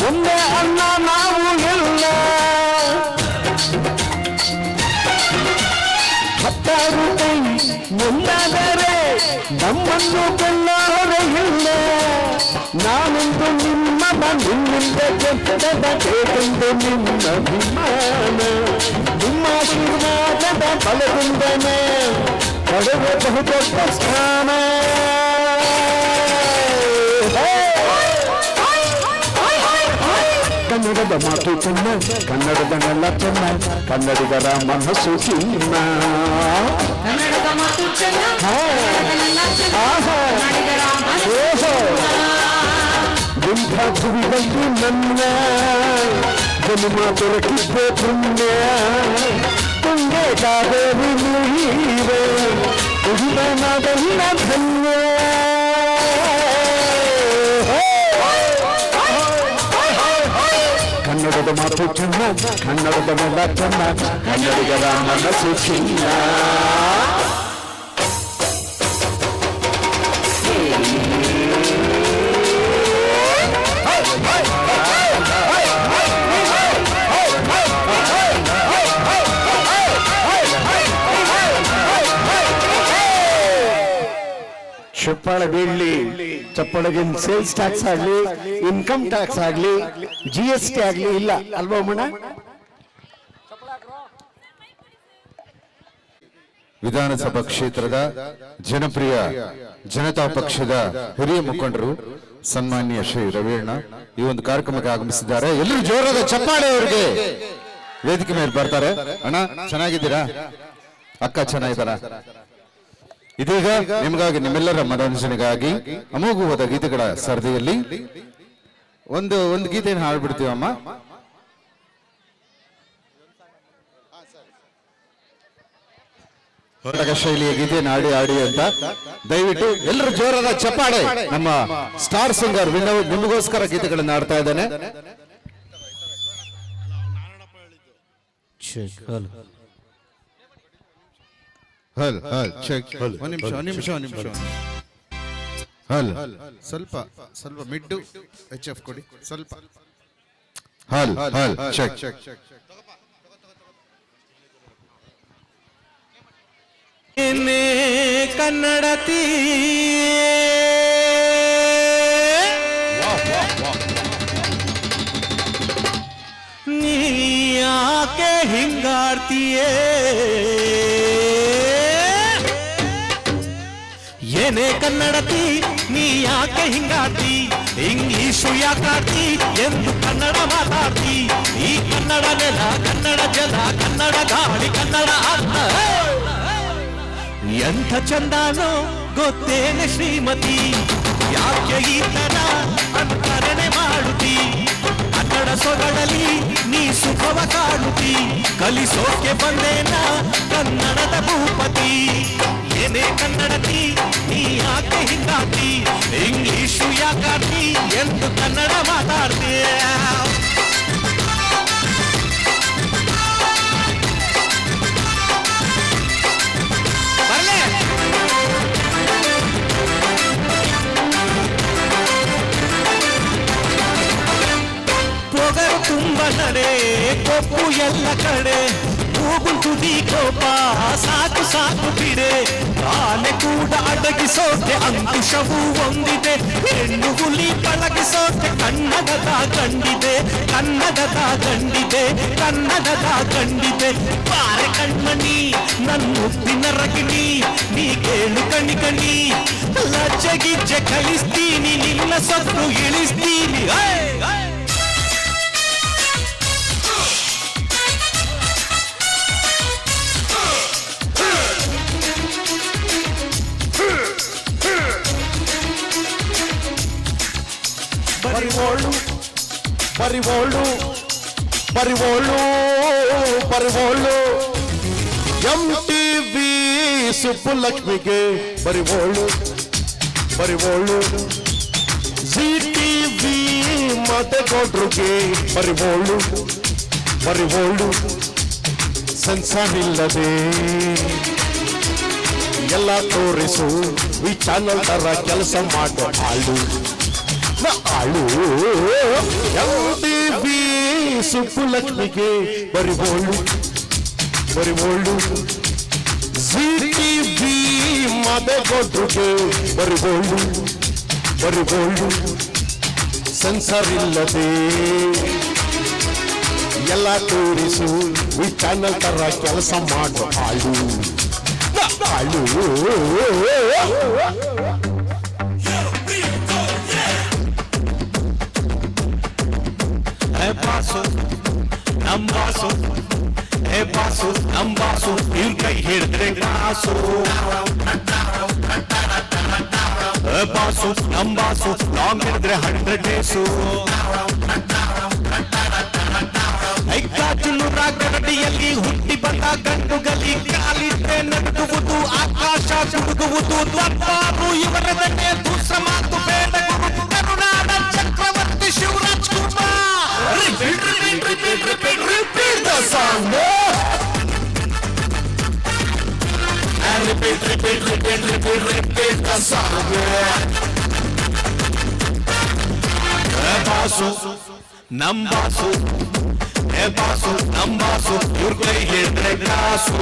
ಒಂದೇ ಅನ್ನ, ನಾವು ಎಲ್ಲ ಹತ್ತಾರು ಕೈ ಮುಂದಾದರೆ ನಮ್ಮನ್ನು ಗೆಲ್ಲೋರೆ ಇಲ್ಲ. ನಾನೊಂದು ನಿಮ್ಮ ನಿಮ್ಮಿಂದ ಗೆದ್ದಬೇಕೆಂದು ನಿಮ್ಮ ಅಭಿಮಾನ, ನಿಮ್ಮ ಆಶೀರ್ವಾದದ ಬಲದಿಂದನೇ ಪಡೆದ ಬಹುದೊಡ್ಡ ಸ್ಥಾನ. ಕನ್ನಡದ ಮಾತು ಚೆನ್ನ, ಕನ್ನಡದ ನೆಲ ಚೆನ್ನ, ಕನ್ನಡಿಗರ ಮನಸ್ಸು ಚಿನ್ನ. ಕನ್ನಡದ ಮಾತು ಚೆನ್ನ, ಆಹಾ ಓಹೋ ಇಂಥ ಭುವಿಗಂದು ನನ್ನ ಜನ್ಮ ದೊರಕಿದ್ದೆ ಪುಣ್ಯ. ತುಂಗೆ ಕಾವೇರಿ ನೀರೆ ಉಳಿದನವೆಲ್ಲ ಧನ್ಯ. ಕನ್ನಡದ ಮಾತು ಚೆನ್ನ, ಕನ್ನಡದ ನೆಲ ಚೆನ್ನ, ಕನ್ನಡಿಗರ ಮನಸ್ಸು ಚಿನ್ನ. ಚಪ್ಪಾಳೆ ಬೀಳಲಿ, ಚಪ್ಪಾಳೆಗೆ ಸೇಲ್ಸ್ ಟ್ಯಾಕ್ಸ್ ಆಗ್ಲಿ, ಇನ್ಕಮ್ ಟ್ಯಾಕ್ಸ್ ಆಗ್ಲಿ, GST ಆಗ್ಲಿ ಇಲ್ಲ ಅಲ್ವಾ ಅಮ್ಮಣ್ಣ? ವಿಧಾನಸಭಾ ಕ್ಷೇತ್ರದ ಜನಪ್ರಿಯ ಜನತಾ ಪಕ್ಷದ ಹಿರಿಯ ಮುಖಂಡರು ಸನ್ಮಾನ್ಯ ಶ್ರೀ ರವಿಯಣ್ಣ ಈ ಒಂದು ಕಾರ್ಯಕ್ರಮಕ್ಕೆ ಆಗಮಿಸಿದ್ದಾರೆ. ಎಲ್ಲರೂ ಜೋರಾದ ಚಪ್ಪಾಳೆ ಅವರಿಗೆ. ವೇದಿಕೆ ಮೇಲೆ ಬರ್ತಾರೆ. ಅಣ್ಣ ಚೆನ್ನಾಗಿದ್ದೀರಾ? ಅಕ್ಕ ಚೆನ್ನಾಗಿದ್ದಾರ? ಇದೀಗ ನಿಮಗಾಗಿ, ನಿಮ್ಮೆಲ್ಲರ ಮನೋರಂಜನೆಗಾಗಿ ಅಮೋಘವಾದ ಗೀತೆಗಳ ಸರದಿಯಲ್ಲಿ ಒಂದು ಗೀತೆಯನ್ನು ಹಾಡ್ಬಿಡ್ತೀವಮ್ಮ. ಕರ್ನಾಟಕ ಶೈಲಿಯ ಗೀತೆಯನ್ನು ಆಡಿ ಅಂತ ದಯವಿಟ್ಟು ಎಲ್ಲರೂ ಜೋರಾದ ಚಪ್ಪಾಳೆ. ನಮ್ಮ ಸ್ಟಾರ್ ಸಿಂಗರ್ ವಿನೋದ್ ನಿಮಗೋಸ್ಕರ ಗೀತೆಗಳನ್ನು ಆಡ್ತಾ ಇದ್ದಾನೆ. ಸ್ವಲ್ಪ ಮಿಡ್ಡು HF ಕೊಡಿ ಸ್ವಲ್ಪ. ಚೆಕ್ ಕನ್ನಡತಿ ನೀ ಯಾಕೆ ಹಿಂಗಾಡ್ತೀಯೇ? ಏನೇ ಕನ್ನಡತಿ ನೀ ಯಾಕೆ ಹಿಂಗಾಡ್ತಿ? ಇಂಗ್ಲಿಷು ಯಾಕಾಡ್ತಿ ಎಂದು ಕನ್ನಡ ಮಾತಾಡ್ತಿ. ಈ ಕನ್ನಡ ನೆಲ, ಕನ್ನಡ ಜಲ, ಕನ್ನಡ ಗಾಳಿ, ಕನ್ನಡ ಅನ್ನ ಎಂಥ ಚಂದಾನೋ ಗೊತ್ತೇನೆ ಶ್ರೀಮತಿ. ಯಾಕೆ ಈ ತರ ಅನುಕರಣೆ ಮಾಡುತ್ತಿ? ಕನ್ನಡ ಸೊಗಡಲಿ ನೀ ಸುಖವ ಕಾಣುತ್ತಿ. ಕಲಿಸೋಕೆ ಬಂದೇನ ಕನ್ನಡದ ಭೂಪತಿ. ಏನೇ ಕನ್ನಡತಿ ನೀ ಯಾಕೆ ಹಿಂಗಾಡ್ತಿ? ಇಂಗ್ಲಿಷು ಯಾಕಾಡ್ತಿ ಎಂದು ಕನ್ನಡ ಮಾತಾಡ್ತೀಯ? ಪೊಗರು ತುಂಬ ನಡೆ, ಕೊಪ್ಪು ಎಲ್ಲ ಕಡೆ, ಕೂಗುಂಟುದಿ ಕೋಪ ಸಾಕು ಸಾಕು ಬಿಡೆ. ಆನೆ ಕೂಡ ಅಡಗಿಸೋಕೆ ಅಂಕುಶವೂ ಒಂದಿದೆ. ಹೆಣ್ಣು ಹುಲಿ ಪಳಗಿಸೋಕೆ ಕನ್ನಡದ ಗಂಡಿದೆ, ಕನ್ನಡದ ಗಂಡಿದೆ, ಕನ್ನಡದ ಗಂಡಿದೆ. ಬಾರೆ ಕಣ್ಮಣಿ ನನ್ನ ಮುದ್ದಿನ ರಗಿಣಿ, ನೀ ಕೇಳು ಕಣಿ ಕಣಿ. ಲಜ್ಜೆಗಿಜ್ಜೆ ಕಳಿಸ್ತೀನಿ, ನಿನ್ನ ಸತ್ತು ಇಳಿಸ್ತೀನಿ. ಪರಿವೋಳು ಪರಿವೋಳು ಪರಿವೋಳು ಪರಿವೋಳು MTV ಸುಬ್ಬುಲಕ್ಷ್ಮಿಗೆ ಪರಿವೋಳು ಪರಿವೋಳು. ZTV ಮತಗೌಡ್ರಿಗೆ ಪರಿವೋಳು ಪರಿವೋಳು. ಸೆನ್ಸಾರ್ ಇಲ್ಲದೆ ಎಲ್ಲ ತೋರಿಸು, ಈ ಚಾನಲ್ ತರ ಕೆಲಸ ಮಾಡೋ ಆಳು ಆಳು. MTV ಸುಬ್ಬುಲಕ್ಷ್ಮಿಗೆ ಪರಿವೋಳು ಪರಿವೋಳು. ZTV ಮತಗೌಡ್ರಿಗೆ ಪರಿವೋಳು ಪರಿವೋಳು. ಸೆನ್ಸಾರ್ ಇಲ್ಲದೆ ಎಲ್ಲ ತೋರಿಸು, ಈ ಚಾನಲ್ ತರ ಕೆಲಸ ಮಾಡೋ ಆಳು ಆಳು. ಬಾಸು ನಮ್ ಬಾಸು ಹೇ ಬಾಸು ನಮ್ ಬಾಸು ಇವ್ರ ಕೈ ಹಿಡಿದ್ರೆ ಕಾಸು ಬಾಸು ನಮ್ ಬಾಸು ಲಾಂಗ್ ಹಿಡಿದ್ರೆ 100 ಡೇಸು ಐಕಾಚುನೂರ ಗರಡಿಯಲ್ಲಿ ಹುಟ್ಟಿ ಬಂದ ಗಂಡುಗಲಿ ಕಾಲಿಟ್ಟೆ ನಡುಗುವುದು ಆಕಾಶ ಹುಡುಗುವುದು ತಪ್ಪಾರು ಇವರದನ್ನೇ ದುಸ್ಸ ಮಾತು ಬೇಡ ಗುರು ಕರುನಾಡ ಚಕ್ರವರ್ತಿ Shivaraj Kumar repeat the song repeat the song boss ನಮ್ ಬಾಸು ಹೇ ಬಾಸು ನಮ್ ಬಾಸು ಇವ್ರ ಕೈ ಹಿಡಿದ್ರೆ ಕಾಸು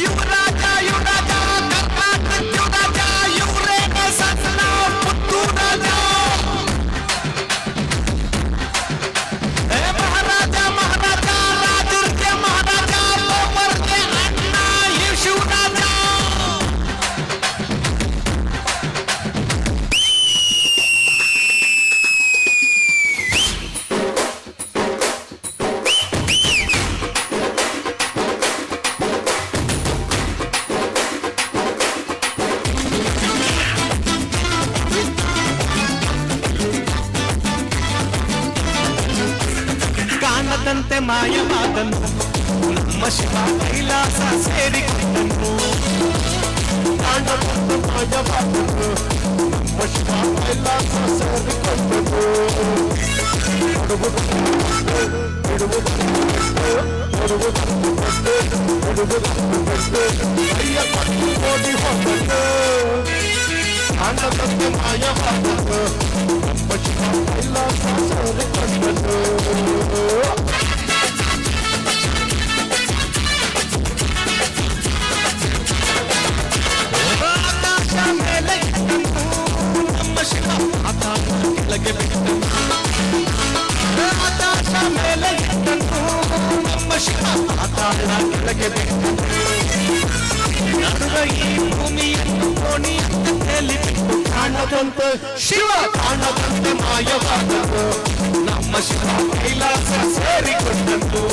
ಯುವರಾಜ ಯುವರಾಜ ಕರ್ನಾಟಕ ಯುವರಾಜ ಇವ್ರೇನ ಸಣ್ಣ ಪುತ್ತು ರಾಜ ಹೇ ಮಹಾರಾಜ ಮಹಾರಾಜ ರಾಜರಿಗೆ ಮಹಾರಾಜ ಒಬ್ಬರಿಗೆ ಅಣ್ಣ ಈ ಶಿವರಾಜ ಕಾಣದಂತೆ ಮಾಯವಾದನು ನಮ್ಮ ಶಿವ ಕೈಲಾಸ ಸೇರಿಕೊಂಡನು ಕಾಣದಂತೆ ಮಾಯವಾದನು ನಮ್ಮ ಶಿವ ಕೈಲಾಸ ಸೇರಿಕೊಂಡನು ಓಡಿ ಹೋದನು ಕಾಣದಂತೆ ಮಾಯವಾದನು ನಮ್ಮ ಶಿವ ಕೈಲಾಸ ಸೇರಿಕೊಂಡನು ಆಕಾಶ ಮೇಲೆ ನಮ್ಮ ಶಿವ ಆಕಾಶ ಕೆಳಗೆ ಬಿಟ್ಟನು ಆಕಾಶ ಮೇಲೆ ನಮ್ಮ ಶಿವ ಆಕಾಶ ಕೆಳಗೆ ಬಿಟ್ಟನು ನಡುವೆ ಈ ಭೂಮಿಯನ್ನು ಕೋಣಿಯಲ್ಲಿ ಬಿಟ್ಟು ಕಾಣದಂತೆ ಶಿವ ಕಾಣದಂತೆ ಮಾಯವಾದನು ನಮ್ಮ ಶಿವ ಕೈಲಾಸ ಸೇರಿಕೊಂಡನು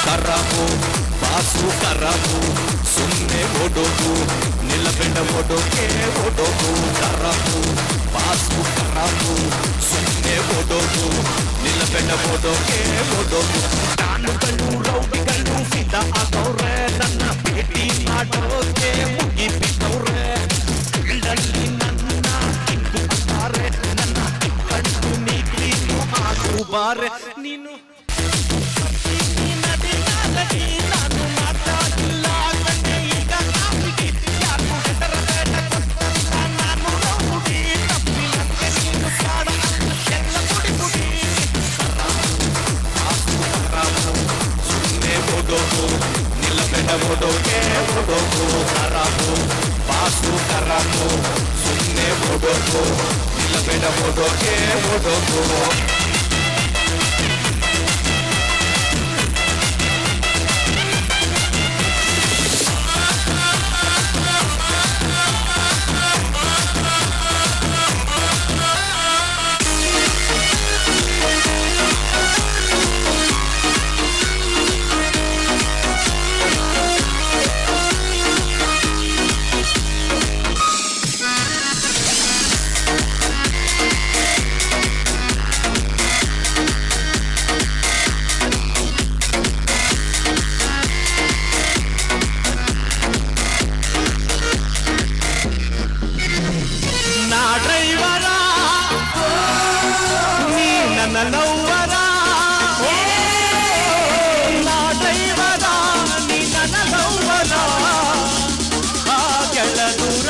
ಕರಾಬು ಬಾಸು ಕರಾಬು ಸುಮ್ಮನೆ ಓಡೋದು ನಿಲ್ಲಬೇಡ ಓಡೋಕೆ ಓಡೋದು ಕರಾಬು ಬಾಸು ಕರಾಬು ಸುಮ್ಮನೆ ಓಡೋದು ನಿಲ್ಲಬೇಡ ಓಡೋಕೆ ಓಡೋದು ನಾನುಗಳು ರೌಡಿಗಳು ಸಿದ್ಧ ಆಗವ್ರೆ ನನ್ನ ಭೇಟಿ ಮಾಡೋಕೆ ಮುಗಿಬಿಟ್ಟವ್ರೆ ಇಳಲ್ಲಿ ನನ್ನ ಕಿಂದು ಅಂತಾರೆ ನನ್ನ ಕಣ್ಣು ನೀನು ಆಗುಬಾರೆ ನೀನು ನಾನು ಮಾತಾಡಿಲ್ಲ ಕಣ್ಣೆ ಈಗ ಕಾಮಿಗೆ ಯಾರು ಹೆದರಬೇಡ ಗೊತ್ತಲ್ಲ ನಾನು ರೌಡಿ ತಪ್ಪಿ ನಂಗೆ ನೀನು ಕಾಡ ಎಲ್ಲ ಪುಡಿ ಪುಡಿ ಸುಮ್ಮನೆ ಓಡೋದು ನಿಲ್ಲಬೇಡ ಓಡೋಕೆ ಓಡೋದು ಕರಾಬು ಬಾಸು ಕರಾಬು ಸುಮ್ಮನೆ ಓಡೋದು ನಿಲ್ಲಬೇಡ ಓಡೋಕೆ ಓಡೋದು ನನ್ನವ್ವರ ನಾ ದೈವದ ನೀ ನನ್ನವ್ವರ ಆ ಗೆಳದೂರ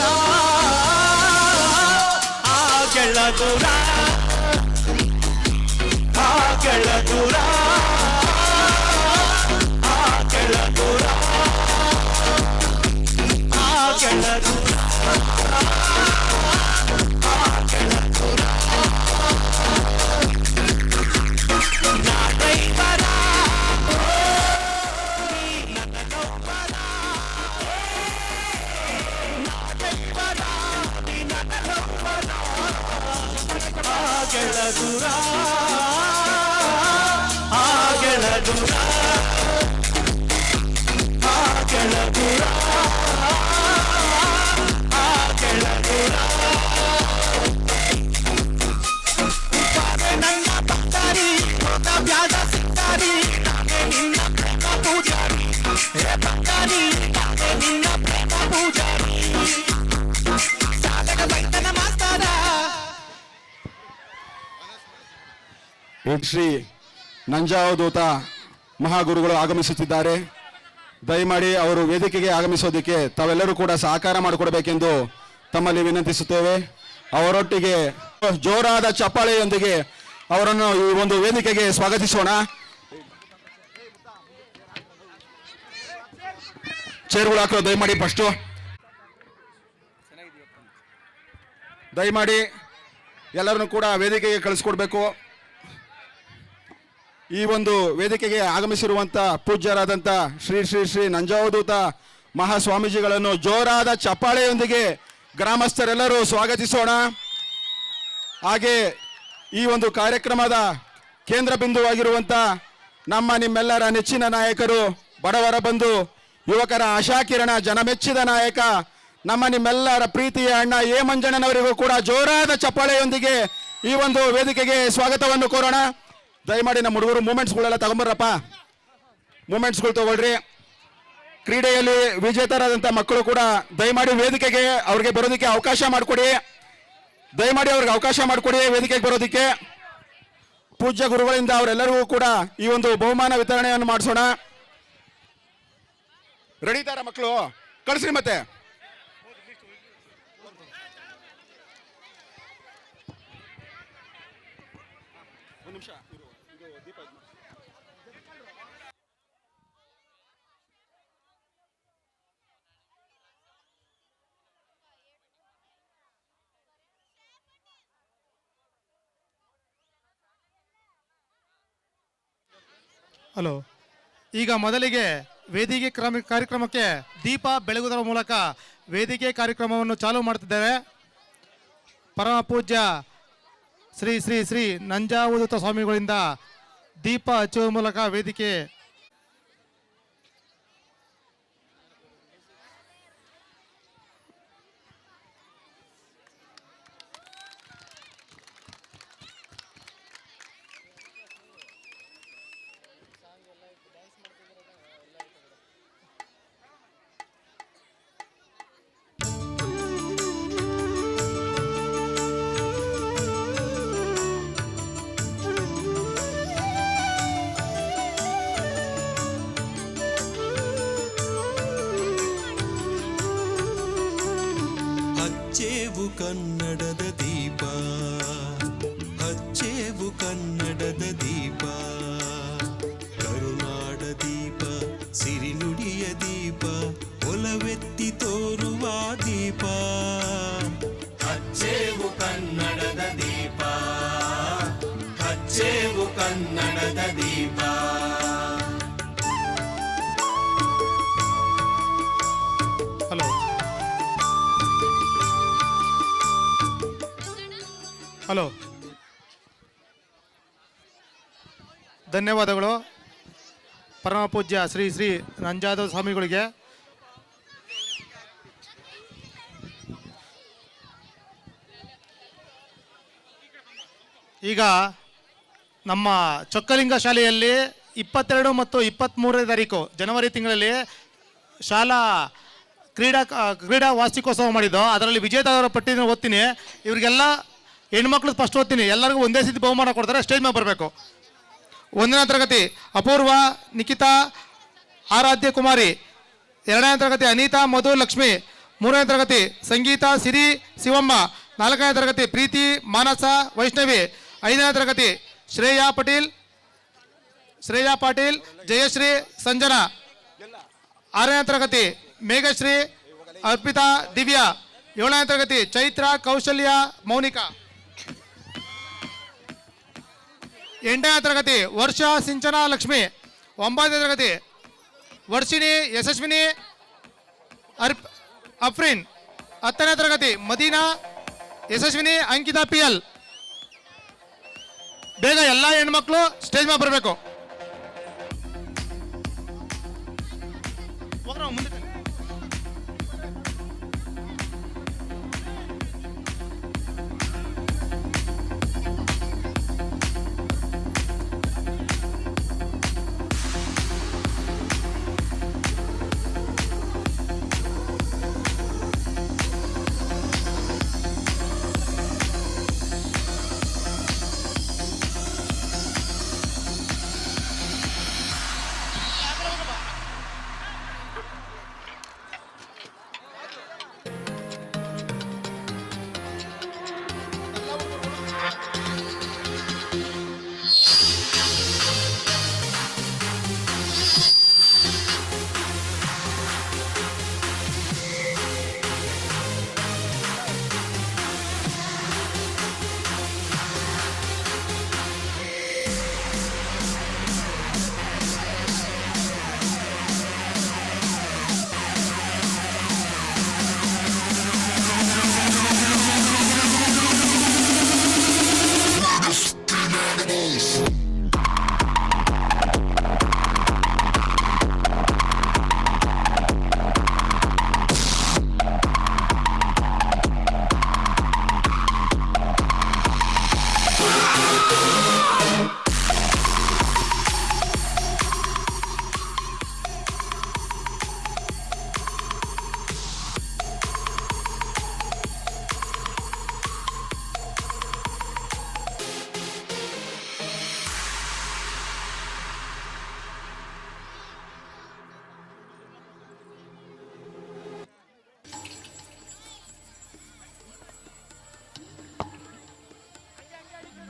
ಆ ಗೆಳದೂರ ಆ ಗೆಳದೂರ ಆ ಗೆಳದೂರ ಆ ಗೆಳದೂರ ಆ ಗೆಳದೂರ ಗೆಳದುರ ಆ ಗೆಳದುರ ಆ ಗೆಳದುರ ಆ ಗೆಳದುರ ನನ್ನ ಪಕ್ಕಾರಿ ಬ್ಯಾಡ ಸಿಕ್ಕಾರಿ ನಿನ್ನ ಪ್ರೇಮ ಪೂಜಾರಿ ಪಕ್ಕಾರಿ ನಿನ್ನ ಪ್ರೇಮ ಪೂಜಾರಿ ಸಾಗರ ಬೈತನ ಮಾಸ್ತಾರ. ಶ್ರೀ ನಂಜಾವಧೂತ ಮಹಾಗುರುಗಳು ಆಗಮಿಸುತ್ತಿದ್ದಾರೆ. ದಯಮಾಡಿ ಅವರು ವೇದಿಕೆಗೆ ಆಗಮಿಸೋದಕ್ಕೆ ತಾವೆಲ್ಲರೂ ಕೂಡ ಸಹಕಾರ ಮಾಡಿಕೊಡಬೇಕೆಂದು ತಮ್ಮಲ್ಲಿ ವಿನಂತಿಸುತ್ತೇವೆ. ಅವರೊಟ್ಟಿಗೆ ಜೋರಾದ ಚಪ್ಪಾಳೆಯೊಂದಿಗೆ ಅವರನ್ನು ಈ ಒಂದು ವೇದಿಕೆಗೆ ಸ್ವಾಗತಿಸೋಣ. ಚೇರ್ಗಳು ಹಾಕೋ ದಯಮಾಡಿ ಫಸ್ಟು. ದಯಮಾಡಿ ಎಲ್ಲರನ್ನು ಕೂಡ ವೇದಿಕೆಗೆ ಕಳಿಸ್ಕೊಡ್ಬೇಕು. ಈ ಒಂದು ವೇದಿಕೆಗೆ ಆಗಮಿಸಿರುವಂಥ ಪೂಜ್ಯರಾದಂಥ ಶ್ರೀ ಶ್ರೀ ಶ್ರೀ ನಂಜಾವಧೂತ ಮಹಾಸ್ವಾಮೀಜಿಗಳನ್ನು ಜೋರಾದ ಚಪ್ಪಾಳೆಯೊಂದಿಗೆ ಗ್ರಾಮಸ್ಥರೆಲ್ಲರೂ ಸ್ವಾಗತಿಸೋಣ. ಹಾಗೆ ಈ ಒಂದು ಕಾರ್ಯಕ್ರಮದ ಕೇಂದ್ರ ಬಿಂದುವಾಗಿರುವಂಥ ನಮ್ಮ ನಿಮ್ಮೆಲ್ಲರ ನೆಚ್ಚಿನ ನಾಯಕರು, ಬಡವರ ಬಂಧು, ಯುವಕರ ಆಶಾಕಿರಣ, ಜನಮೆಚ್ಚಿದ ನಾಯಕ, ನಮ್ಮ ನಿಮ್ಮೆಲ್ಲರ ಪ್ರೀತಿಯ ಅಣ್ಣ ಎ ಮಂಜಣ್ಣನವರಿಗೂ ಕೂಡ ಜೋರಾದ ಚಪ್ಪಾಳೆಯೊಂದಿಗೆ ಈ ಒಂದು ವೇದಿಕೆಗೆ ಸ್ವಾಗತವನ್ನು ಕೋರೋಣ. ದಯಮಾಡಿ ನಮ್ಮ ಹುಡುಗರು ಮೂಮೆಂಟ್ಸ್ಗಳೆಲ್ಲ ತಗೊಂಬರ್ರಪ್ಪ, ಮೂಮೆಂಟ್ಸ್ಗಳು ತಗೊಳ್ರಿ. ಕ್ರೀಡೆಯಲ್ಲಿ ವಿಜೇತರಾದಂಥ ಮಕ್ಕಳು ಕೂಡ ದಯಮಾಡಿ ವೇದಿಕೆಗೆ ಅವ್ರಿಗೆ ಬರೋದಕ್ಕೆ ಅವಕಾಶ ಮಾಡಿಕೊಡಿ. ದಯಮಾಡಿ ಅವ್ರಿಗೆ ಅವಕಾಶ ಮಾಡಿಕೊಡಿ ವೇದಿಕೆಗೆ ಬರೋದಕ್ಕೆ. ಪೂಜ್ಯ ಗುರುಗಳಿಂದ ಅವರೆಲ್ಲರಿಗೂ ಕೂಡ ಈ ಒಂದು ಬಹುಮಾನ ವಿತರಣೆಯನ್ನು ಮಾಡಿಸೋಣ. ರೆಡಿ ಇದ್ದಾರಾ ಮಕ್ಕಳು? ಕಳಿಸ್ರಿ ಮತ್ತೆ. ಒಂದು ನಿಮಿಷ. ಹಲೋ, ಈಗ ಮೊದಲಿಗೆ ವೇದಿಕೆ ಕಾರ್ಯಕ್ರಮಕ್ಕೆ ದೀಪ ಬೆಳಗುವುದರ ಮೂಲಕ ವೇದಿಕೆ ಕಾರ್ಯಕ್ರಮವನ್ನು ಚಾಲೂ ಮಾಡುತ್ತಿದ್ದೇವೆ. ಪರಮ ಪೂಜ್ಯ ಶ್ರೀ ಶ್ರೀ ಶ್ರೀ ನಂಜಾವಧೂತ ಸ್ವಾಮಿಗಳಿಂದ ದೀಪ ಹಚ್ಚುವ ಮೂಲಕ ವೇದಿಕೆ ಹಚ್ಚೇವು ಕನ್ನಡದ ದೀಪ, ಹಚ್ಚೇವು ಕನ್ನಡದ ದೀಪ, ಕರುನಾಡ ದೀಪ, ಸಿರಿನುಡಿಯ ದೀಪ, ಒಲವೆತ್ತಿ ತೋರುವ ದೀಪ. ಹಚ್ಚೇವು ಕನ್ನಡದ ದೀಪ, ಹಚ್ಚೇವು ಕನ್ನಡದ ದೀಪ. ಹಲೋ ಹಲೋ ಧನ್ಯವಾದಗಳು ಪರಮ ಪೂಜ್ಯ ಶ್ರೀ ಶ್ರೀ ನಂಜಾವಧೂತ ಸ್ವಾಮಿಗಳಿಗೆ. ಈಗ ನಮ್ಮ ಚೊಕ್ಕಲಿಂಗ ಶಾಲೆಯಲ್ಲಿ 22 ಮತ್ತು 23ನೇ ತಾರೀಕು ಜನವರಿ ತಿಂಗಳಲ್ಲಿ ಶಾಲಾ ಕ್ರೀಡಾ ವಾರ್ಷಿಕೋತ್ಸವ ಮಾಡಿದ್ದು. ಅದರಲ್ಲಿ ವಿಜೇತರ ಪಟ್ಟಿನ ಓದ್ತೀನಿ. ಇವರಿಗೆಲ್ಲ ಹೆಣ್ಮಕ್ಳು ಫಸ್ಟ್ ಓದ್ತೀನಿ. ಎಲ್ಲರಿಗೂ ಒಂದೇ ಸತಿ ಬಹುಮಾನ ಕೊಡ್ತಾರೆ. ಸ್ಟೇಜ್ ಮೇಲೆ ಬರಬೇಕು. 1ನೇ ತರಗತಿ ಅಪೂರ್ವ ನಿಖಿತಾ ಆರಾಧ್ಯ ಕುಮಾರಿ, 2ನೇ ತರಗತಿ ಅನಿತಾ ಮಧು ಲಕ್ಷ್ಮಿ, 3ನೇ ತರಗತಿ ಸಂಗೀತ ಸಿರಿ ಶಿವಮ್ಮ, 4ನೇ ತರಗತಿ ಪ್ರೀತಿ ಮಾನಸ ವೈಷ್ಣವಿ, 5ನೇ ತರಗತಿ ಶ್ರೇಯಾ ಪಾಟೀಲ್ ಜಯಶ್ರೀ ಸಂಜನಾ, 6ನೇ ತರಗತಿ ಮೇಘಶ್ರೀ ಅರ್ಪಿತಾ ದಿವ್ಯಾ, 7ನೇ ತರಗತಿ ಚೈತ್ರ ಕೌಶಲ್ಯ ಮೌನಿಕಾ, 8ನೇ ತರಗತಿ ವರ್ಷ ಸಿಂಚನಾ ಲಕ್ಷ್ಮಿ, 9ನೇ ತರಗತಿ ವರ್ಷಿಣಿ ಯಶಸ್ವಿನಿ ಅಫ್ರಿನ್, 10ನೇ ತರಗತಿ ಮದೀನಾ ಯಶಸ್ವಿನಿ ಅಂಕಿತಾ PL, ಬೇಗ ಎಲ್ಲ ಹೆಣ್ಮಕ್ಳು ಸ್ಟೇಜ್ ಮೇಲೆ ಬರಬೇಕು. ಮುಂದೆ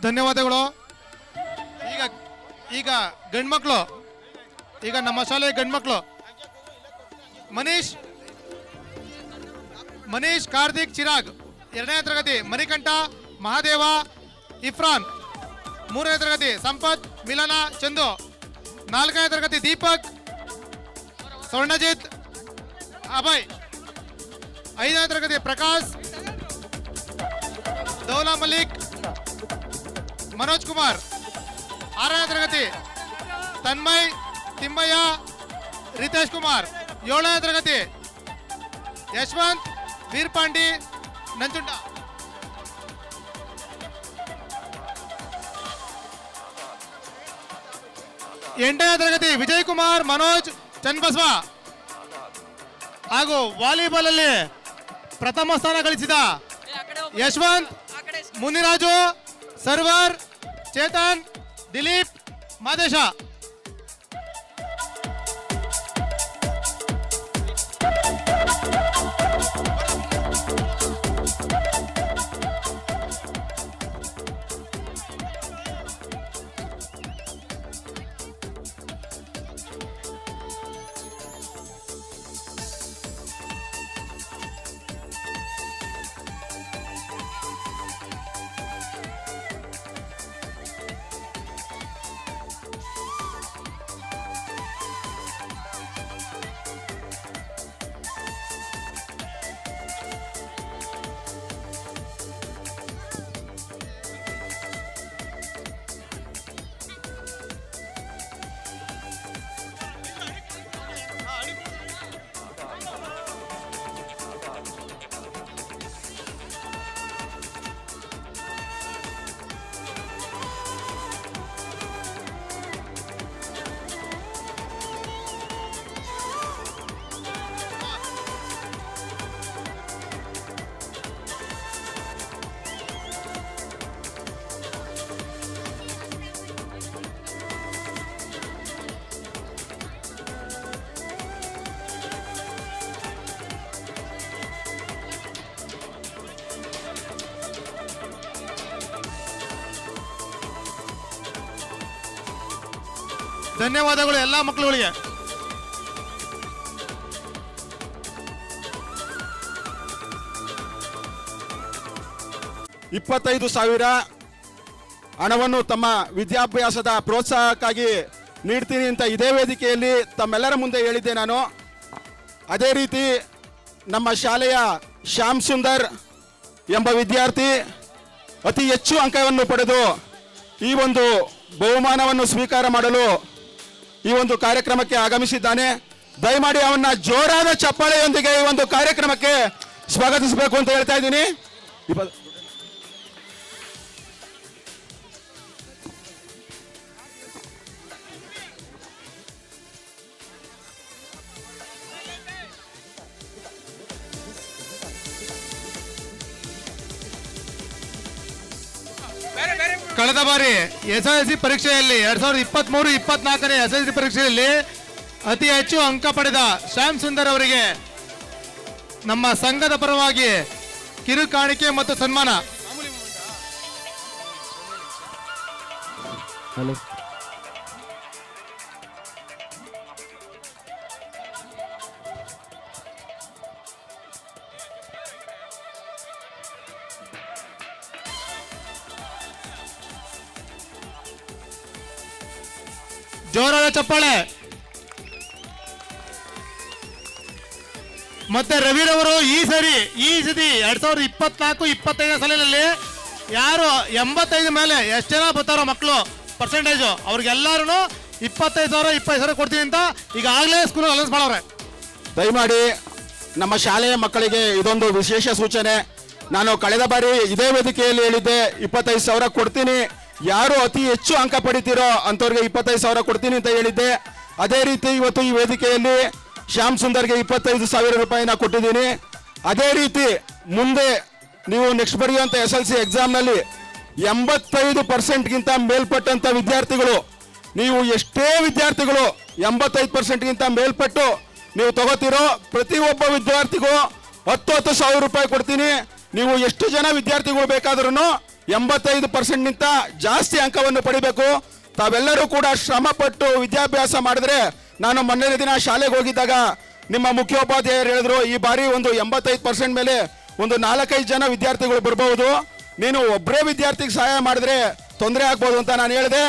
ಧನ್ಯವಾದಗಳು. ಈಗ ಗಂಡ್ಮಕ್ಳು, ಈಗ ನಮ್ಮ ಶಾಲೆಯ ಗಂಡ್ಮಕ್ಳು ಮನೀಶ್ ಕಾರ್ತಿಕ್ ಚಿರಾಗ್ 2ನೇ ತರಗತಿ, ಮಣಿಕಂಠ ಮಹಾದೇವ ಇಫ್ರಾನ್ 3ನೇ ತರಗತಿ, ಸಂಪತ್ ಮಿಲನ ಚಂದು 4ನೇ ತರಗತಿ, ದೀಪಕ್ ಸ್ವರ್ಣಜಿತ್ ಅಭಯ್ 5ನೇ ತರಗತಿ, ಪ್ರಕಾಶ್ ದೌಲಾ ಮಲಿಕ್ ಮನೋಜ್ ಕುಮಾರ್ 6ನೇ ತರಗತಿ, ತನ್ಮಯ್ ತಿಮ್ಮಯ್ಯ ರಿತೇಶ್ ಕುಮಾರ್ 7ನೇ ತರಗತಿ, ಯಶವಂತ್ ವೀರ್ಪಾಂಡಿ ನಂಜುಂಡ 8ನೇ ತರಗತಿ, ವಿಜಯ್ ಕುಮಾರ್ ಮನೋಜ್ ಚನ್ನಬಸವ ಹಾಗೂ ವಾಲಿಬಾಲ್ ಅಲ್ಲಿ ಪ್ರಥಮ ಸ್ಥಾನ ಗಳಿಸಿದ ಯಶವಂತ್ ಮುನಿರಾಜು ಸರ್ವರ್ ಚೇತನ್ ದಿಲೀಪ್ ಮಾದೇಶ. ಧನ್ಯವಾದಗಳು ಎಲ್ಲ ಮಕ್ಕಳುಗಳಿಗೆ. $25,000 ಹಣವನ್ನು ತಮ್ಮ ವಿದ್ಯಾಭ್ಯಾಸದ ಪ್ರೋತ್ಸಾಹಕ್ಕಾಗಿ ನೀಡ್ತೀನಿ ಅಂತ ಇದೇ ವೇದಿಕೆಯಲ್ಲಿ ತಮ್ಮೆಲ್ಲರ ಮುಂದೆ ಹೇಳಿದ್ದೆ ನಾನು. ಅದೇ ರೀತಿ ನಮ್ಮ ಶಾಲೆಯ ಶ್ಯಾಮ್ ಸುಂದರ್ ಎಂಬ ವಿದ್ಯಾರ್ಥಿ ಅತಿ ಹೆಚ್ಚು ಅಂಕವನ್ನು ಪಡೆದು ಈ ಒಂದು ಬಹುಮಾನವನ್ನು ಸ್ವೀಕಾರ ಮಾಡಲು ಈ ಒಂದು ಕಾರ್ಯಕ್ರಮಕ್ಕೆ ಆಗಮಿಸಿದ್ದಾನೆ. ದಯಮಾಡಿ ಅವನ್ನ ಜೋರಾದ ಚಪ್ಪಾಳೆಯೊಂದಿಗೆ ಈ ಒಂದು ಕಾರ್ಯಕ್ರಮಕ್ಕೆ ಸ್ವಾಗತಿಸಬೇಕು ಅಂತ ಹೇಳ್ತಾ ಇದ್ದೀನಿ. ಕಳೆದ ಬಾರಿ SSLC ಪರೀಕ್ಷೆಯಲ್ಲಿ 2023-24ನೇ SSLC ಪರೀಕ್ಷೆಯಲ್ಲಿ ಅತಿ ಹೆಚ್ಚು ಅಂಕ ಪಡೆದ ಶ್ಯಾಮ್ ಸುಂದರ್ ಅವರಿಗೆ ನಮ್ಮ ಸಂಘದ ಪರವಾಗಿ ಕಿರು ಕಾಣಿಕೆ ಮತ್ತು ಸನ್ಮಾನ. ಜೋರಾದ ಚಪ್ಪಾಳೆ. ಮತ್ತೆ ರವಿರವರು ಈ ಸತಿ 2024-25ನೇ ಸಾಲಿನಲ್ಲಿ ಯಾರು 85 ಮೇಲೆ ಎಷ್ಟು ಜನ ಬರ್ತಾರೋ ಮಕ್ಕಳು ಪರ್ಸೆಂಟೇಜು ಅವ್ರಿಗೆಲ್ಲರೂ 25,000 ಕೊಡ್ತೀನಿ ಅಂತ ಈಗಾಗಲೇ ಸ್ಕೂಲ್ ಅನೌನ್ಸ್ ಮಾಡವ್ರೆ. ದಯಮಾಡಿ ನಮ್ಮ ಶಾಲೆಯ ಮಕ್ಕಳಿಗೆ ಇದೊಂದು ವಿಶೇಷ ಸೂಚನೆ. ನಾನು ಕಳೆದ ಬಾರಿ ಇದೇ ವೇದಿಕೆಯಲ್ಲಿ ಹೇಳಿದ್ದೆ 25,000 ಕೊಡ್ತೀನಿ, ಯಾರು ಅತಿ ಹೆಚ್ಚು ಅಂಕ ಪಡಿತೀರೋ ಅಂಥವ್ರಿಗೆ 25,000 ಕೊಡ್ತೀನಿ ಅಂತ ಹೇಳಿದ್ದೆ. ಅದೇ ರೀತಿ ಇವತ್ತು ಈ ವೇದಿಕೆಯಲ್ಲಿ ಶ್ಯಾಮ್ ಸುಂದರ್ಗೆ 25,000 ರೂಪಾಯಿನ ಕೊಟ್ಟಿದ್ದೀನಿ. ಅದೇ ರೀತಿ ಮುಂದೆ ನೀವು ನೆಕ್ಸ್ಟ್ ಬರೆಯುವಂಥ SSLC ಎಕ್ಸಾಮ್ನಲ್ಲಿ 85%ಗಿಂತ ಮೇಲ್ಪಟ್ಟಂಥ ವಿದ್ಯಾರ್ಥಿಗಳು, ನೀವು ಎಷ್ಟೇ ವಿದ್ಯಾರ್ಥಿಗಳು 85%ಗಿಂತ ಮೇಲ್ಪಟ್ಟು ನೀವು ತಗೋತಿರೋ ಪ್ರತಿಯೊಬ್ಬ ವಿದ್ಯಾರ್ಥಿಗೂ 10,000 ರೂಪಾಯಿ ಕೊಡ್ತೀನಿ. ನೀವು ಎಷ್ಟು ಜನ ವಿದ್ಯಾರ್ಥಿಗಳು ಬೇಕಾದ್ರೂ 85%ಗಿಂತ ಜಾಸ್ತಿ ಅಂಕವನ್ನು ಪಡಿಬೇಕು. ತಾವೆಲ್ಲರೂ ಕೂಡ ಶ್ರಮಪಟ್ಟು ವಿದ್ಯಾಭ್ಯಾಸ ಮಾಡಿದ್ರೆ, ನಾನು ಮೊನ್ನೆ ದಿನ ಶಾಲೆಗೆ ಹೋಗಿದ್ದಾಗ ನಿಮ್ಮ ಮುಖ್ಯೋಪಾಧ್ಯಾಯರು ಹೇಳಿದ್ರು ಈ ಬಾರಿ ಒಂದು 85% ಮೇಲೆ ಒಂದು 4-5 ಜನ ವಿದ್ಯಾರ್ಥಿಗಳು ಬರ್ಬೋದು, ನೀನು ಒಬ್ಬರೇ ವಿದ್ಯಾರ್ಥಿಗೆ ಸಹಾಯ ಮಾಡಿದ್ರೆ ತೊಂದರೆ ಆಗ್ಬೋದು ಅಂತ ನಾನು ಹೇಳಿದೆ.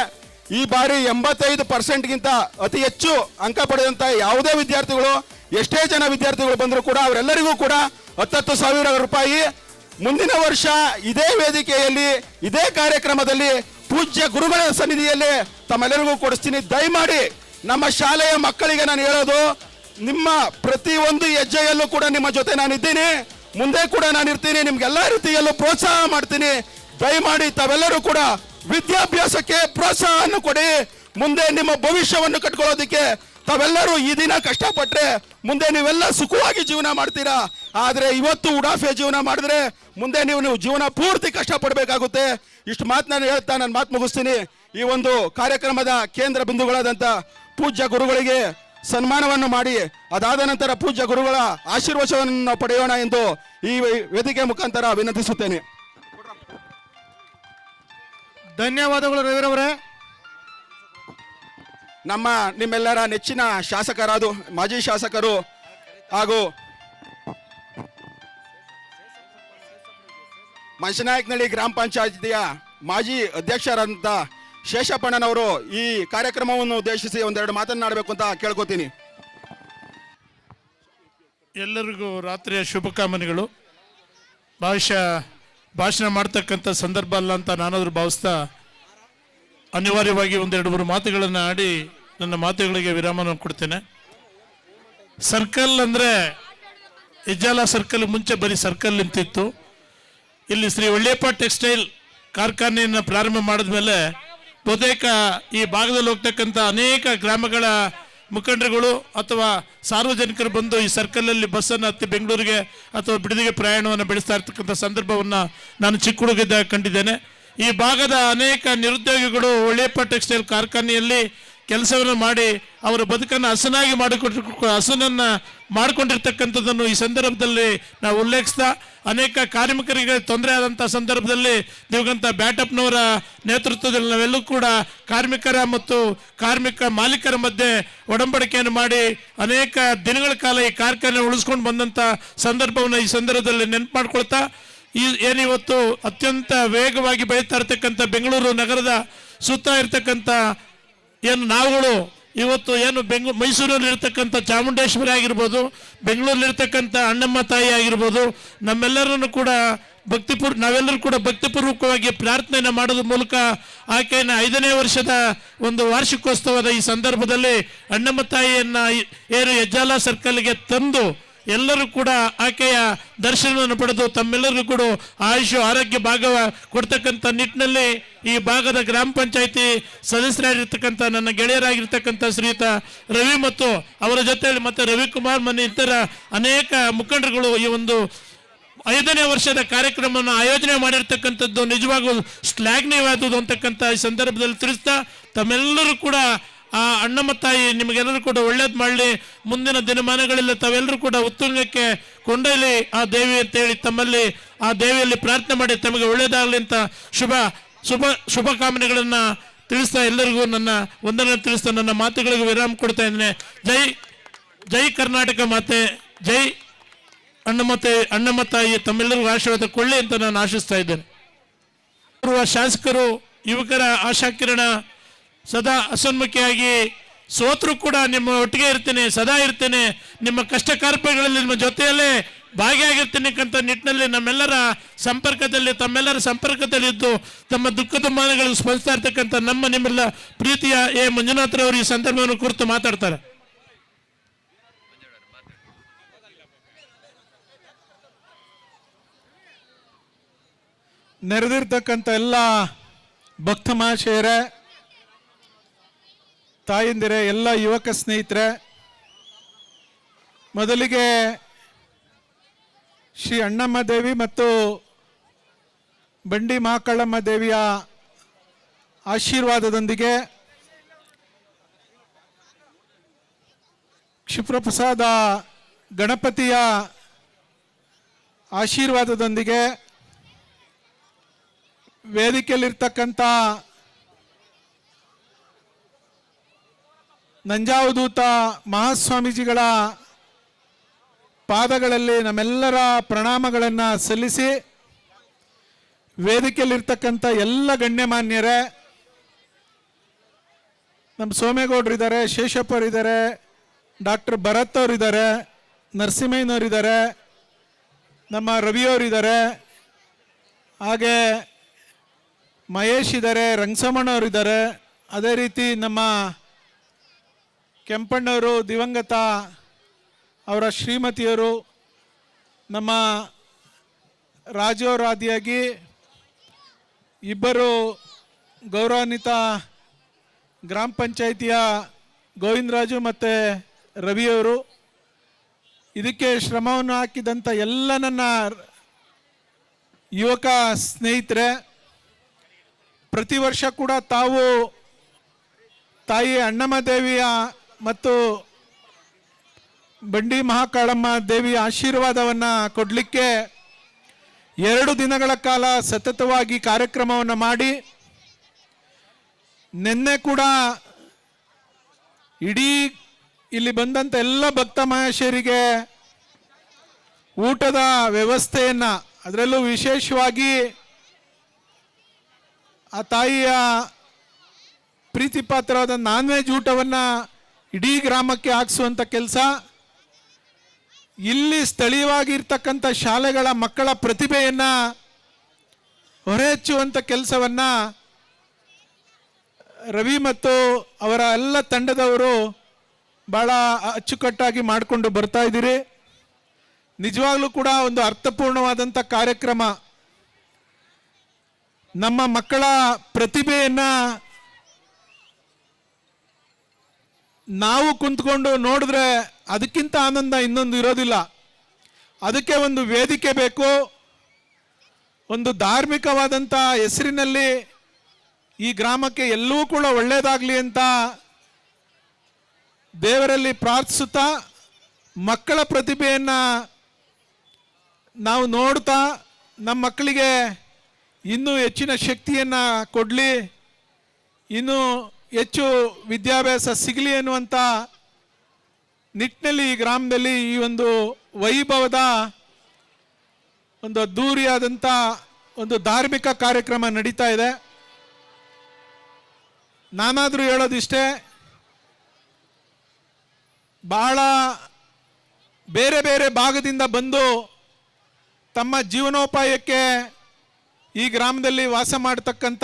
ಈ ಬಾರಿ 85%ಗಿಂತ ಅತಿ ಹೆಚ್ಚು ಅಂಕ ಪಡೆದಂಥ ಯಾವುದೇ ವಿದ್ಯಾರ್ಥಿಗಳು, ಎಷ್ಟೇ ಜನ ವಿದ್ಯಾರ್ಥಿಗಳು ಬಂದರೂ ಕೂಡ ಅವರೆಲ್ಲರಿಗೂ ಕೂಡ 10,000 ರೂಪಾಯಿ ಮುಂದಿನ ವರ್ಷ ಇದೇ ವೇದಿಕೆಯಲ್ಲಿ ಇದೇ ಕಾರ್ಯಕ್ರಮದಲ್ಲಿ ಪೂಜ್ಯ ಗುರುಗಳ ಸನ್ನಿಧಿಯಲ್ಲಿ ತಮ್ಮೆಲ್ಲರಿಗೂ ಕೊಡಿಸ್ತೀನಿ. ದಯಮಾಡಿ ನಮ್ಮ ಶಾಲೆಯ ಮಕ್ಕಳಿಗೆ ನಾನು ಹೇಳೋದು, ನಿಮ್ಮ ಪ್ರತಿಯೊಂದು ಹೆಜ್ಜೆಯಲ್ಲೂ ಕೂಡ ನಿಮ್ಮ ಜೊತೆ ನಾನಿದ್ದೀನಿ, ಮುಂದೆ ಕೂಡ ನಾನಿರ್ತೀನಿ, ನಿಮ್ಗೆಲ್ಲ ರೀತಿಯಲ್ಲೂ ಪ್ರೋತ್ಸಾಹ ಮಾಡ್ತೀನಿ. ದಯಮಾಡಿ ತಾವೆಲ್ಲರೂ ಕೂಡ ವಿದ್ಯಾಭ್ಯಾಸಕ್ಕೆ ಪ್ರೋತ್ಸಾಹವನ್ನು ಕೊಡಿ. ಮುಂದೆ ನಿಮ್ಮ ಭವಿಷ್ಯವನ್ನು ಕಟ್ಕೊಳ್ಳೋದಕ್ಕೆ ತಾವೆಲ್ಲರೂ ಈ ದಿನ ಕಷ್ಟಪಟ್ಟರೆ ಮುಂದೆ ನೀವೆಲ್ಲ ಸುಖವಾಗಿ ಜೀವನ ಮಾಡ್ತೀರಾ. ಆದರೆ ಇವತ್ತು ಉಡಾಫೆ ಜೀವನ ಮಾಡಿದ್ರೆ ಮುಂದೆ ನೀವು ಜೀವನ ಪೂರ್ತಿ ಕಷ್ಟಪಡಬೇಕಾಗುತ್ತೆ. ಇಷ್ಟು ಮಾತನ್ನ ಹೇಳ್ತಾ ನಾನು ಮಾತು ಮುಗಿಸ್ತೀನಿ. ಈ ಒಂದು ಕಾರ್ಯಕ್ರಮದ ಕೇಂದ್ರ ಬಿಂದುಗಳಾದಂಥ ಪೂಜ್ಯ ಗುರುಗಳಿಗೆ ಸನ್ಮಾನವನ್ನು ಮಾಡಿ ಅದಾದ ನಂತರ ಪೂಜ್ಯ ಗುರುಗಳ ಆಶೀರ್ವಾದವನ್ನು ಪಡೆಯೋಣ ಎಂದು ಈ ವೇದಿಕೆ ಮುಖಾಂತರ ವಿನಂತಿಸುತ್ತೇನೆ. ಧನ್ಯವಾದಗಳು ರವಿರವರೇ. ನಿಮ್ಮೆಲ್ಲರ ನೆಚ್ಚಿನ ಶಾಸಕರಾದ ಮಾಜಿ ಶಾಸಕರು ಹಾಗೂ ಮಂಚನಾಯಕನಹಳ್ಳಿ ಗ್ರಾಮ ಪಂಚಾಯತಿಯ ಮಾಜಿ ಅಧ್ಯಕ್ಷರಾದಂಥ ಶೇಷಪ್ಪಣ್ಣನವರು ಈ ಕಾರ್ಯಕ್ರಮವನ್ನು ಉದ್ದೇಶಿಸಿ ಒಂದೆರಡು ಮಾತನಾಡಬೇಕು ಅಂತ ಕೇಳ್ಕೊತೀನಿ. ಎಲ್ಲರಿಗೂ ರಾತ್ರಿಯ ಶುಭಕಾಮನೆಗಳು. ಭಾಷಣ ಮಾಡ್ತಕ್ಕಂಥ ಸಂದರ್ಭ ಅಲ್ಲ ಅಂತ ನಾನಾದರೂ ಭಾವಿಸ್ತಾ ಅನಿವಾರ್ಯವಾಗಿ ಒಂದೆರಡು ಮೂರು ಮಾತುಗಳನ್ನು ಆಡಿ ನನ್ನ ಮಾತುಗಳಿಗೆ ವಿರಾಮವನ್ನು ಕೊಡ್ತೇನೆ. ಸರ್ಕಲ್ ಅಂದರೆ ಹೆಜ್ಜಾಲ ಸರ್ಕಲ್ ಮುಂಚೆ ಬರೀ ಸರ್ಕಲ್ ನಿಂತಿತ್ತು. ಇಲ್ಲಿ ಶ್ರೀ ಒಳ್ಳೆಯಪ್ಪ ಟೆಕ್ಸ್ಟೈಲ್ ಕಾರ್ಖಾನೆಯನ್ನು ಪ್ರಾರಂಭ ಮಾಡಿದ್ಮೇಲೆ ಬಹುತೇಕ ಈ ಭಾಗದಲ್ಲಿ ಹೋಗ್ತಕ್ಕಂಥ ಅನೇಕ ಗ್ರಾಮಗಳ ಮುಖಂಡರುಗಳು ಅಥವಾ ಸಾರ್ವಜನಿಕರು ಬಂದು ಈ ಸರ್ಕಲಲ್ಲಿ ಬಸ್ಸನ್ನು ಹತ್ತಿ ಬೆಂಗಳೂರಿಗೆ ಅಥವಾ ಬಿಡದಿಗೆ ಪ್ರಯಾಣವನ್ನು ಬೆಳೆಸ್ತಾ ಇರ್ತಕ್ಕಂಥ ಸಂದರ್ಭವನ್ನು ನಾನು ಚಿಕ್ಕ ಹುಡುಗಿದ್ದಾಗ ಕಂಡಿದ್ದೇನೆ. ಈ ಭಾಗದ ಅನೇಕ ನಿರುದ್ಯೋಗಿಗಳು ಒಳ್ಳೆಯಪ್ಪ ಟೆಕ್ಸ್ಟೈಲ್ ಕಾರ್ಖಾನೆಯಲ್ಲಿ ಕೆಲಸವನ್ನು ಮಾಡಿ ಅವರ ಬದುಕನ್ನು ಹಸನಾಗಿ ಹಸನನ್ನು ಮಾಡಿಕೊಂಡಿರ್ತಕ್ಕಂಥದ್ದನ್ನು ಈ ಸಂದರ್ಭದಲ್ಲಿ ನಾವು ಉಲ್ಲೇಖಿಸ್ತಾ, ಅನೇಕ ಕಾರ್ಮಿಕರಿಗೆ ತೊಂದರೆ ಆದಂಥ ಸಂದರ್ಭದಲ್ಲಿ ದಿವಂಗತ ಬ್ಯಾಟಪ್ನವರ ನೇತೃತ್ವದಲ್ಲಿ ನಾವೆಲ್ಲೂ ಕೂಡ ಕಾರ್ಮಿಕರ ಮತ್ತು ಕಾರ್ಮಿಕ ಮಾಲೀಕರ ಮಧ್ಯೆ ಒಡಂಬಡಿಕೆಯನ್ನು ಮಾಡಿ ಅನೇಕ ದಿನಗಳ ಕಾಲ ಈ ಕಾರ್ಖಾನೆ ಉಳಿಸ್ಕೊಂಡು ಬಂದಂಥ ಸಂದರ್ಭವನ್ನು ಈ ಸಂದರ್ಭದಲ್ಲಿ ನೆನಪು ಮಾಡ್ಕೊಳ್ತಾ, ಏನಿವತ್ತು ಅತ್ಯಂತ ವೇಗವಾಗಿ ಬೆಳೀತಾ ಇರ್ತಕ್ಕಂಥ ಬೆಂಗಳೂರು ನಗರದ ಸುತ್ತ ಇರ್ತಕ್ಕಂಥ ಏನು ನಾವುಗಳು ಇವತ್ತು ಏನು ಮೈಸೂರಲ್ಲಿರ್ತಕ್ಕಂಥ ಚಾಮುಂಡೇಶ್ವರಿ ಆಗಿರ್ಬೋದು, ಬೆಂಗಳೂರಲ್ಲಿರ್ತಕ್ಕಂಥ ಅಣ್ಣಮ್ಮ ತಾಯಿ ಆಗಿರ್ಬೋದು, ನಮ್ಮೆಲ್ಲರನ್ನು ಕೂಡ ನಾವೆಲ್ಲರೂ ಕೂಡ ಭಕ್ತಿಪೂರ್ವಕವಾಗಿ ಪ್ರಾರ್ಥನೆಯನ್ನು ಮಾಡೋದ್ರ ಮೂಲಕ ಆಕೆಯನ್ನು 5ನೇ ವರ್ಷದ ಒಂದು ವಾರ್ಷಿಕೋತ್ಸವದ ಈ ಸಂದರ್ಭದಲ್ಲಿ ಅಣ್ಣಮ್ಮ ತಾಯಿಯನ್ನ ಏನು ಹೆಜ್ಜಾಲ ಸರ್ಕಲ್ಗೆ ತಂದು ಎಲ್ಲರೂ ಕೂಡ ಆಕೆಯ ದರ್ಶನವನ್ನು ಪಡೆದು ತಮ್ಮೆಲ್ಲರಿಗೂ ಕೂಡ ಆಯುಷ್ ಆರೋಗ್ಯ ಭಾಗವ ಕೊಡ್ತಕ್ಕಂಥ ನಿಟ್ಟಿನಲ್ಲಿ ಈ ಭಾಗದ ಗ್ರಾಮ ಪಂಚಾಯಿತಿ ಸದಸ್ಯರಾಗಿರ್ತಕ್ಕಂಥ ನನ್ನ ಗೆಳೆಯರಾಗಿರ್ತಕ್ಕಂಥ ಶ್ರೀಯುತ ರವಿ ಮತ್ತು ಅವರ ಜೊತೆಯಲ್ಲಿ ಮತ್ತೆ ರವಿಕುಮಾರ್ ಮನೆ ಇತರ ಅನೇಕ ಮುಖಂಡರುಗಳು ಈ ಒಂದು 5ನೇ ವರ್ಷದ ಕಾರ್ಯಕ್ರಮವನ್ನು ಆಯೋಜನೆ ಮಾಡಿರ್ತಕ್ಕಂಥದ್ದು ನಿಜವಾಗೂ ಶ್ಲಾಘನೀಯವಾದುದು ಅಂತಕ್ಕಂಥ ಈ ಸಂದರ್ಭದಲ್ಲಿ ತಿಳಿಸ್ತಾ ತಮ್ಮೆಲ್ಲರೂ ಕೂಡ ಆ ಅಣ್ಣಮ್ಮ ತಾಯಿ ನಿಮಗೆಲ್ಲರೂ ಕೂಡ ಒಳ್ಳೇದು ಮಾಡಲಿ, ಮುಂದಿನ ದಿನಮಾನಗಳಲ್ಲಿ ತಾವೆಲ್ಲರೂ ಕೂಡ ಉತ್ತುಂಗಕ್ಕೆ ಕೊಂಡೊಯ್ಯಲಿ ಆ ದೇವಿ ಅಂತೇಳಿ ತಮ್ಮಲ್ಲಿ ಆ ದೇವಿಯಲ್ಲಿ ಪ್ರಾರ್ಥನೆ ಮಾಡಿ ತಮಗೆ ಒಳ್ಳೇದಾಗಲಿ ಅಂತ ಶುಭಕಾಮನೆಗಳನ್ನು ತಿಳಿಸ್ತಾ ಎಲ್ಲರಿಗೂ ನನ್ನ ವಂದನೆ ತಿಳಿಸ್ತಾ ನನ್ನ ಮಾತುಗಳಿಗೆ ವಿರಾಮ ಕೊಡ್ತಾ ಇದ್ದೇನೆ. ಜೈ ಕರ್ನಾಟಕ ಮಾತೆ, ಜೈ ಅಣ್ಣಮ್ಮ ತಾಯಿ ತಮ್ಮೆಲ್ಲರಿಗೂ ಆಶೀರ್ವಾದ ಕೊಳ್ಳಿ ಅಂತ ನಾನು ಆಶಿಸ್ತಾ ಇದ್ದೇನೆ. ಶಾಸಕರು ಯುವಕರ ಆಶಾಕಿರಣ ಸದಾ ಹಸನ್ಮುಖಿಯಾಗಿ ಸೋತರೂ ಕೂಡ ನಿಮ್ಮ ಒಟ್ಟಿಗೆ ಇರ್ತೇನೆ, ಸದಾ ಇರ್ತೇನೆ, ನಿಮ್ಮ ಕಷ್ಟ ಕಾರ್ಪಣ್ಯಗಳಲ್ಲಿ ನಿಮ್ಮ ಜೊತೆಯಲ್ಲೇ ಭಾಗಿಯಾಗಿರ್ತೇನೆ ಅಂತ ನಿಟ್ಟಿನಲ್ಲಿ ನಮ್ಮೆಲ್ಲರ ಸಂಪರ್ಕದಲ್ಲಿ ಇದ್ದು ತಮ್ಮ ದುಃಖದ ಮಾನಗಳನ್ನು ಸ್ಪಂದಿಸ್ತಾ ಇರ್ತಕ್ಕಂಥ ನಿಮ್ಮೆಲ್ಲ ಪ್ರೀತಿಯ ಮಂಜುನಾಥರವರು ಈ ಸಂದರ್ಭವನ್ನು ಕುರಿತು ಮಾತಾಡ್ತಾರೆ. ನೆರೆದಿರ್ತಕ್ಕಂಥ ಎಲ್ಲ ಭಕ್ತ ಮಹಾಶಯರೇ, ತಾಯಂದಿರೇ, ಎಲ್ಲ ಯುವಕ ಸ್ನೇಹಿತರೆ, ಮೊದಲಿಗೆ ಶ್ರೀ ಅಣ್ಣಮ್ಮ ದೇವಿ ಮತ್ತು ಬಂಡಿ ಮಹಾಕಾಳಮ್ಮ ದೇವಿಯ ಆಶೀರ್ವಾದದೊಂದಿಗೆ ಕ್ಷಿಪ್ರಪ್ರಸಾದ ಗಣಪತಿಯ ಆಶೀರ್ವಾದದೊಂದಿಗೆ ವೇದಿಕೆಯಲ್ಲಿರ್ತಕ್ಕಂಥ ನಂಜಾವಧೂತ ಮಹಾಸ್ವಾಮೀಜಿಗಳ ಪಾದಗಳಲ್ಲಿ ನಮ್ಮೆಲ್ಲರ ಪ್ರಣಾಮಗಳನ್ನು ಸಲ್ಲಿಸಿ, ವೇದಿಕೆಯಲ್ಲಿರ್ತಕ್ಕಂಥ ಎಲ್ಲ ಗಣ್ಯಮಾನ್ಯರೇ, ನಮ್ಮ ಸೋಮೇಗೌಡರಿದ್ದಾರೆ, ಶೇಷಪ್ಪರಿದ್ದಾರೆ, ಡಾಕ್ಟರ್ ಭರತ್ ಅವರಿದ್ದಾರೆ, ನರಸಿಂಹಯ್ಯನವರಿದ್ದಾರೆ, ನಮ್ಮ ರವಿಯವರಿದ್ದಾರೆ, ಹಾಗೆ ಮಹೇಶ್ ಇದ್ದಾರೆ, ರಂಗಸಮಣ್ಣವರಿದ್ದಾರೆ, ಅದೇ ರೀತಿ ನಮ್ಮ ಕೆಂಪಣ್ಣವರು, ದಿವಂಗತ ಅವರ ಶ್ರೀಮತಿಯರು, ನಮ್ಮ ರಾಜೋರಾದಿಯಾಗಿ ಇಬ್ಬರು ಗೌರವಾನ್ವಿತ ಗ್ರಾಮ ಪಂಚಾಯಿತಿಯ ಗೋವಿಂದರಾಜು ಮತ್ತು ರವಿಯವರು, ಇದಕ್ಕೆ ಶ್ರಮವನ್ನು ಹಾಕಿದಂಥ ಎಲ್ಲ ನನ್ನ ಯುವಕ ಸ್ನೇಹಿತರೆ, ಪ್ರತಿ ವರ್ಷ ಕೂಡ ತಾವು ತಾಯಿ ಅಣ್ಣಮ್ಮ ದೇವಿಯ ಮತ್ತು ಬಂಡಿ ಮಹಾಕಾಳಮ್ಮ ದೇವಿಯ ಆಶೀರ್ವಾದವನ್ನು ಕೊಡಲಿಕ್ಕೆ 2 ದಿನಗಳ ಕಾಲ ಸತತವಾಗಿ ಕಾರ್ಯಕ್ರಮವನ್ನು ಮಾಡಿ, ನಿನ್ನೆ ಕೂಡ ಇಡೀ ಇಲ್ಲಿ ಬಂದಂಥ ಎಲ್ಲ ಭಕ್ತ ಮಹಾಶಯರಿಗೆ ಊಟದ ವ್ಯವಸ್ಥೆಯನ್ನು, ಅದರಲ್ಲೂ ವಿಶೇಷವಾಗಿ ಆ ತಾಯಿಯ ಪ್ರೀತಿಪಾತ್ರವಾದ ನಾನ್ ವೆಜ್ ಊಟವನ್ನು ಇಡೀ ಗ್ರಾಮಕ್ಕೆ ಹಾಕಿಸುವಂಥ ಕೆಲಸ, ಇಲ್ಲಿ ಸ್ಥಳೀಯವಾಗಿರ್ತಕ್ಕಂಥ ಶಾಲೆಗಳ ಮಕ್ಕಳ ಪ್ರತಿಭೆಯನ್ನು ಹೊರಹೆಚ್ಚುವಂಥ ಕೆಲಸವನ್ನು ರವಿ ಮತ್ತು ಅವರ ಎಲ್ಲ ತಂಡದವರು ಭಾಳ ಅಚ್ಚುಕಟ್ಟಾಗಿ ಮಾಡಿಕೊಂಡು ಬರ್ತಾ ಇದ್ದೀರಿ. ನಿಜವಾಗ್ಲೂ ಕೂಡ ಒಂದು ಅರ್ಥಪೂರ್ಣವಾದಂಥ ಕಾರ್ಯಕ್ರಮ. ನಮ್ಮ ಮಕ್ಕಳ ಪ್ರತಿಭೆಯನ್ನು ನಾವು ಕುಂತ್ಕೊಂಡು ನೋಡಿದ್ರೆ ಅದಕ್ಕಿಂತ ಆನಂದ ಇನ್ನೊಂದು ಇರೋದಿಲ್ಲ. ಅದಕ್ಕೆ ಒಂದು ವೇದಿಕೆ ಬೇಕು. ಒಂದು ಧಾರ್ಮಿಕವಾದಂಥ ಹೆಸರಿನಲ್ಲಿ ಈ ಗ್ರಾಮಕ್ಕೆ ಎಲ್ಲವೂ ಕೂಡ ಒಳ್ಳೆಯದಾಗಲಿ ಅಂತ ದೇವರಲ್ಲಿ ಪ್ರಾರ್ಥಿಸುತ್ತಾ, ಮಕ್ಕಳ ಪ್ರತಿಭೆಯನ್ನು ನಾವು ನೋಡ್ತಾ ನಮ್ಮ ಮಕ್ಕಳಿಗೆ ಇನ್ನೂ ಹೆಚ್ಚಿನ ಶಕ್ತಿಯನ್ನು ಕೊಡಲಿ, ಇನ್ನೂ ಹೆಚ್ಚು ವಿದ್ಯಾಭ್ಯಾಸ ಸಿಗಲಿ ಅನ್ನುವಂಥ ನಿಟ್ಟಿನಲ್ಲಿ ಈ ಗ್ರಾಮದಲ್ಲಿ ಈ ಒಂದು ವೈಭವದ ಒಂದು ಅದ್ಧೂರಿಯಾದಂಥ ಒಂದು ಧಾರ್ಮಿಕ ಕಾರ್ಯಕ್ರಮ ನಡೀತಾ ಇದೆ. ನಾನಾದರೂ ಹೇಳೋದಿಷ್ಟೇ, ಬಹಳ ಬೇರೆ ಬೇರೆ ಭಾಗದಿಂದ ಬಂದು ತಮ್ಮ ಜೀವನೋಪಾಯಕ್ಕೆ ಈ ಗ್ರಾಮದಲ್ಲಿ ವಾಸ ಮಾಡತಕ್ಕಂಥ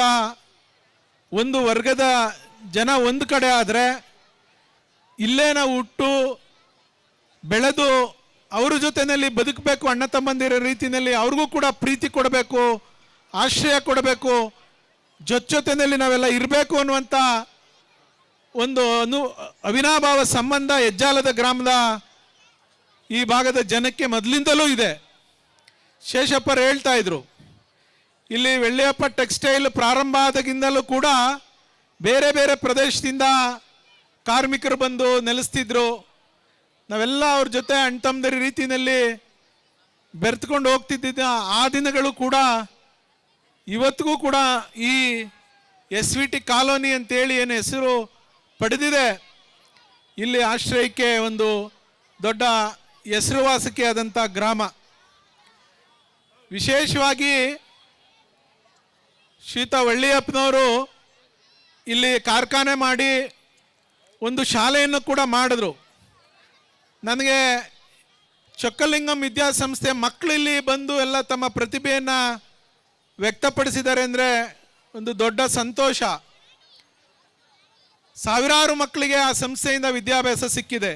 ಒಂದು ವರ್ಗದ ಜನ ಒಂದು ಕಡೆ ಆದರೆ, ಇಲ್ಲೇ ನಾವು ಹುಟ್ಟು ಬೆಳೆದು ಅವ್ರ ಜೊತೆಯಲ್ಲಿ ಬದುಕಬೇಕು, ಅಣ್ಣ ತಮ್ಮಂದಿರ ರೀತಿಯಲ್ಲಿ ಅವ್ರಿಗೂ ಕೂಡ ಪ್ರೀತಿ ಕೊಡಬೇಕು, ಆಶ್ರಯ ಕೊಡಬೇಕು, ಜೊತೆಯಲ್ಲಿ ನಾವೆಲ್ಲ ಇರಬೇಕು ಅನ್ನುವಂಥ ಒಂದು ಅವಿನಾಭಾವ ಸಂಬಂಧ ಹೆಜ್ಜಾಲದ ಗ್ರಾಮದ ಈ ಭಾಗದ ಜನಕ್ಕೆ ಮೊದಲಿಂದಲೂ ಇದೆ. ಶೇಷಪ್ಪರು ಹೇಳ್ತಾ ಇದ್ರು, ಇಲ್ಲಿ ವೆಳ್ಳಿಯಪ್ಪ ಟೆಕ್ಸ್ಟೈಲ್ ಪ್ರಾರಂಭ ಆದಾಗಿಂದಲೂ ಕೂಡ ಬೇರೆ ಬೇರೆ ಪ್ರದೇಶದಿಂದ ಕಾರ್ಮಿಕರು ಬಂದು ನೆಲೆಸ್ತಿದ್ರು. ನಾವೆಲ್ಲ ಅವ್ರ ಜೊತೆ ಅಣ್ತಮ್ಮದರ ರೀತಿಯಲ್ಲಿ ಬೆರೆತ್ಕೊಂಡು ಹೋಗ್ತಿದ್ದ ಆ ದಿನಗಳು ಕೂಡ ಇವತ್ತಿಗೂ ಕೂಡ ಈ SVT ಕಾಲೋನಿ ಅಂತೇಳಿ ಏನು ಹೆಸರು ಪಡೆದಿದೆ, ಇಲ್ಲಿ ಆಶ್ರಯಕ್ಕೆ ಒಂದು ದೊಡ್ಡ ಹೆಸರುವಾಸಿಕೆ ಆದಂಥ ಗ್ರಾಮ. ವಿಶೇಷವಾಗಿ ಶ್ರೀಯುತ ವಳ್ಳಿಯಪ್ಪನವರು ಇಲ್ಲಿ ಕಾರ್ಖಾನೆ ಮಾಡಿ ಒಂದು ಶಾಲೆಯನ್ನು ಕೂಡ ಮಾಡಿದ್ರು. ನನಗೆ ಚೊಕ್ಕಲಿಂಗಂ ವಿದ್ಯಾಸಂಸ್ಥೆ ಮಕ್ಕಳಿಲ್ಲಿ ಬಂದು ಎಲ್ಲ ತಮ್ಮ ಪ್ರತಿಭೆಯನ್ನು ವ್ಯಕ್ತಪಡಿಸಿದ್ದಾರೆ ಅಂದರೆ ಒಂದು ದೊಡ್ಡ ಸಂತೋಷ. ಸಾವಿರಾರು ಮಕ್ಕಳಿಗೆ ಆ ಸಂಸ್ಥೆಯಿಂದ ವಿದ್ಯಾಭ್ಯಾಸ ಸಿಕ್ಕಿದೆ.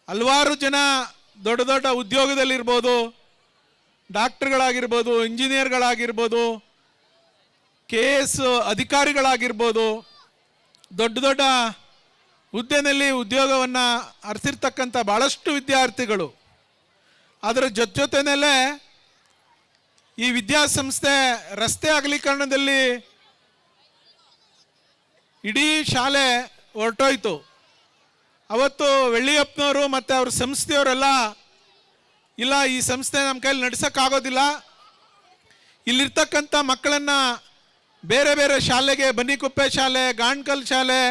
ಹಲವಾರು ಜನ ದೊಡ್ಡ ದೊಡ್ಡ ಉದ್ಯೋಗದಲ್ಲಿರ್ಬೋದು, ಡಾಕ್ಟರ್ಗಳಾಗಿರ್ಬೋದು, ಇಂಜಿನಿಯರ್ಗಳಾಗಿರ್ಬೋದು, KS ಅಧಿಕಾರಿಗಳಾಗಿರ್ಬೋದು, ದೊಡ್ಡ ದೊಡ್ಡ ಹುದ್ದೆಯಲ್ಲಿ ಉದ್ಯೋಗವನ್ನು ಅರ್ತಿರ್ತಕ್ಕಂಥ ಭಾಳಷ್ಟು ವಿದ್ಯಾರ್ಥಿಗಳು. ಅದರ ಜೊತೆಯಲ್ಲೇ ಈ ವಿದ್ಯಾಸಂಸ್ಥೆ ರಸ್ತೆ ಅಗಲೀಕರಣದಲ್ಲಿ ಇಡೀ ಶಾಲೆ ಹೊರಟೋಯ್ತು. ಅವತ್ತು ವೆಳ್ಳಿಯಪ್ಪನವರು ಮತ್ತು ಅವ್ರ ಸಂಸ್ಥೆಯವರೆಲ್ಲ, ಇಲ್ಲ ಈ ಸಂಸ್ಥೆ ನಮ್ಮ ಕೈಲಿ ನಡೆಸೋಕ್ಕಾಗೋದಿಲ್ಲ, ಇಲ್ಲಿರ್ತಕ್ಕಂಥ ಮಕ್ಕಳನ್ನು ಬೇರೆ ಬೇರೆ ಶಾಲೆಗೆ, ಬನ್ನಿಕುಪ್ಪೆ ಶಾಲೆ, ಗಾಣ್ಕಲ್ ಶಾಲೆ,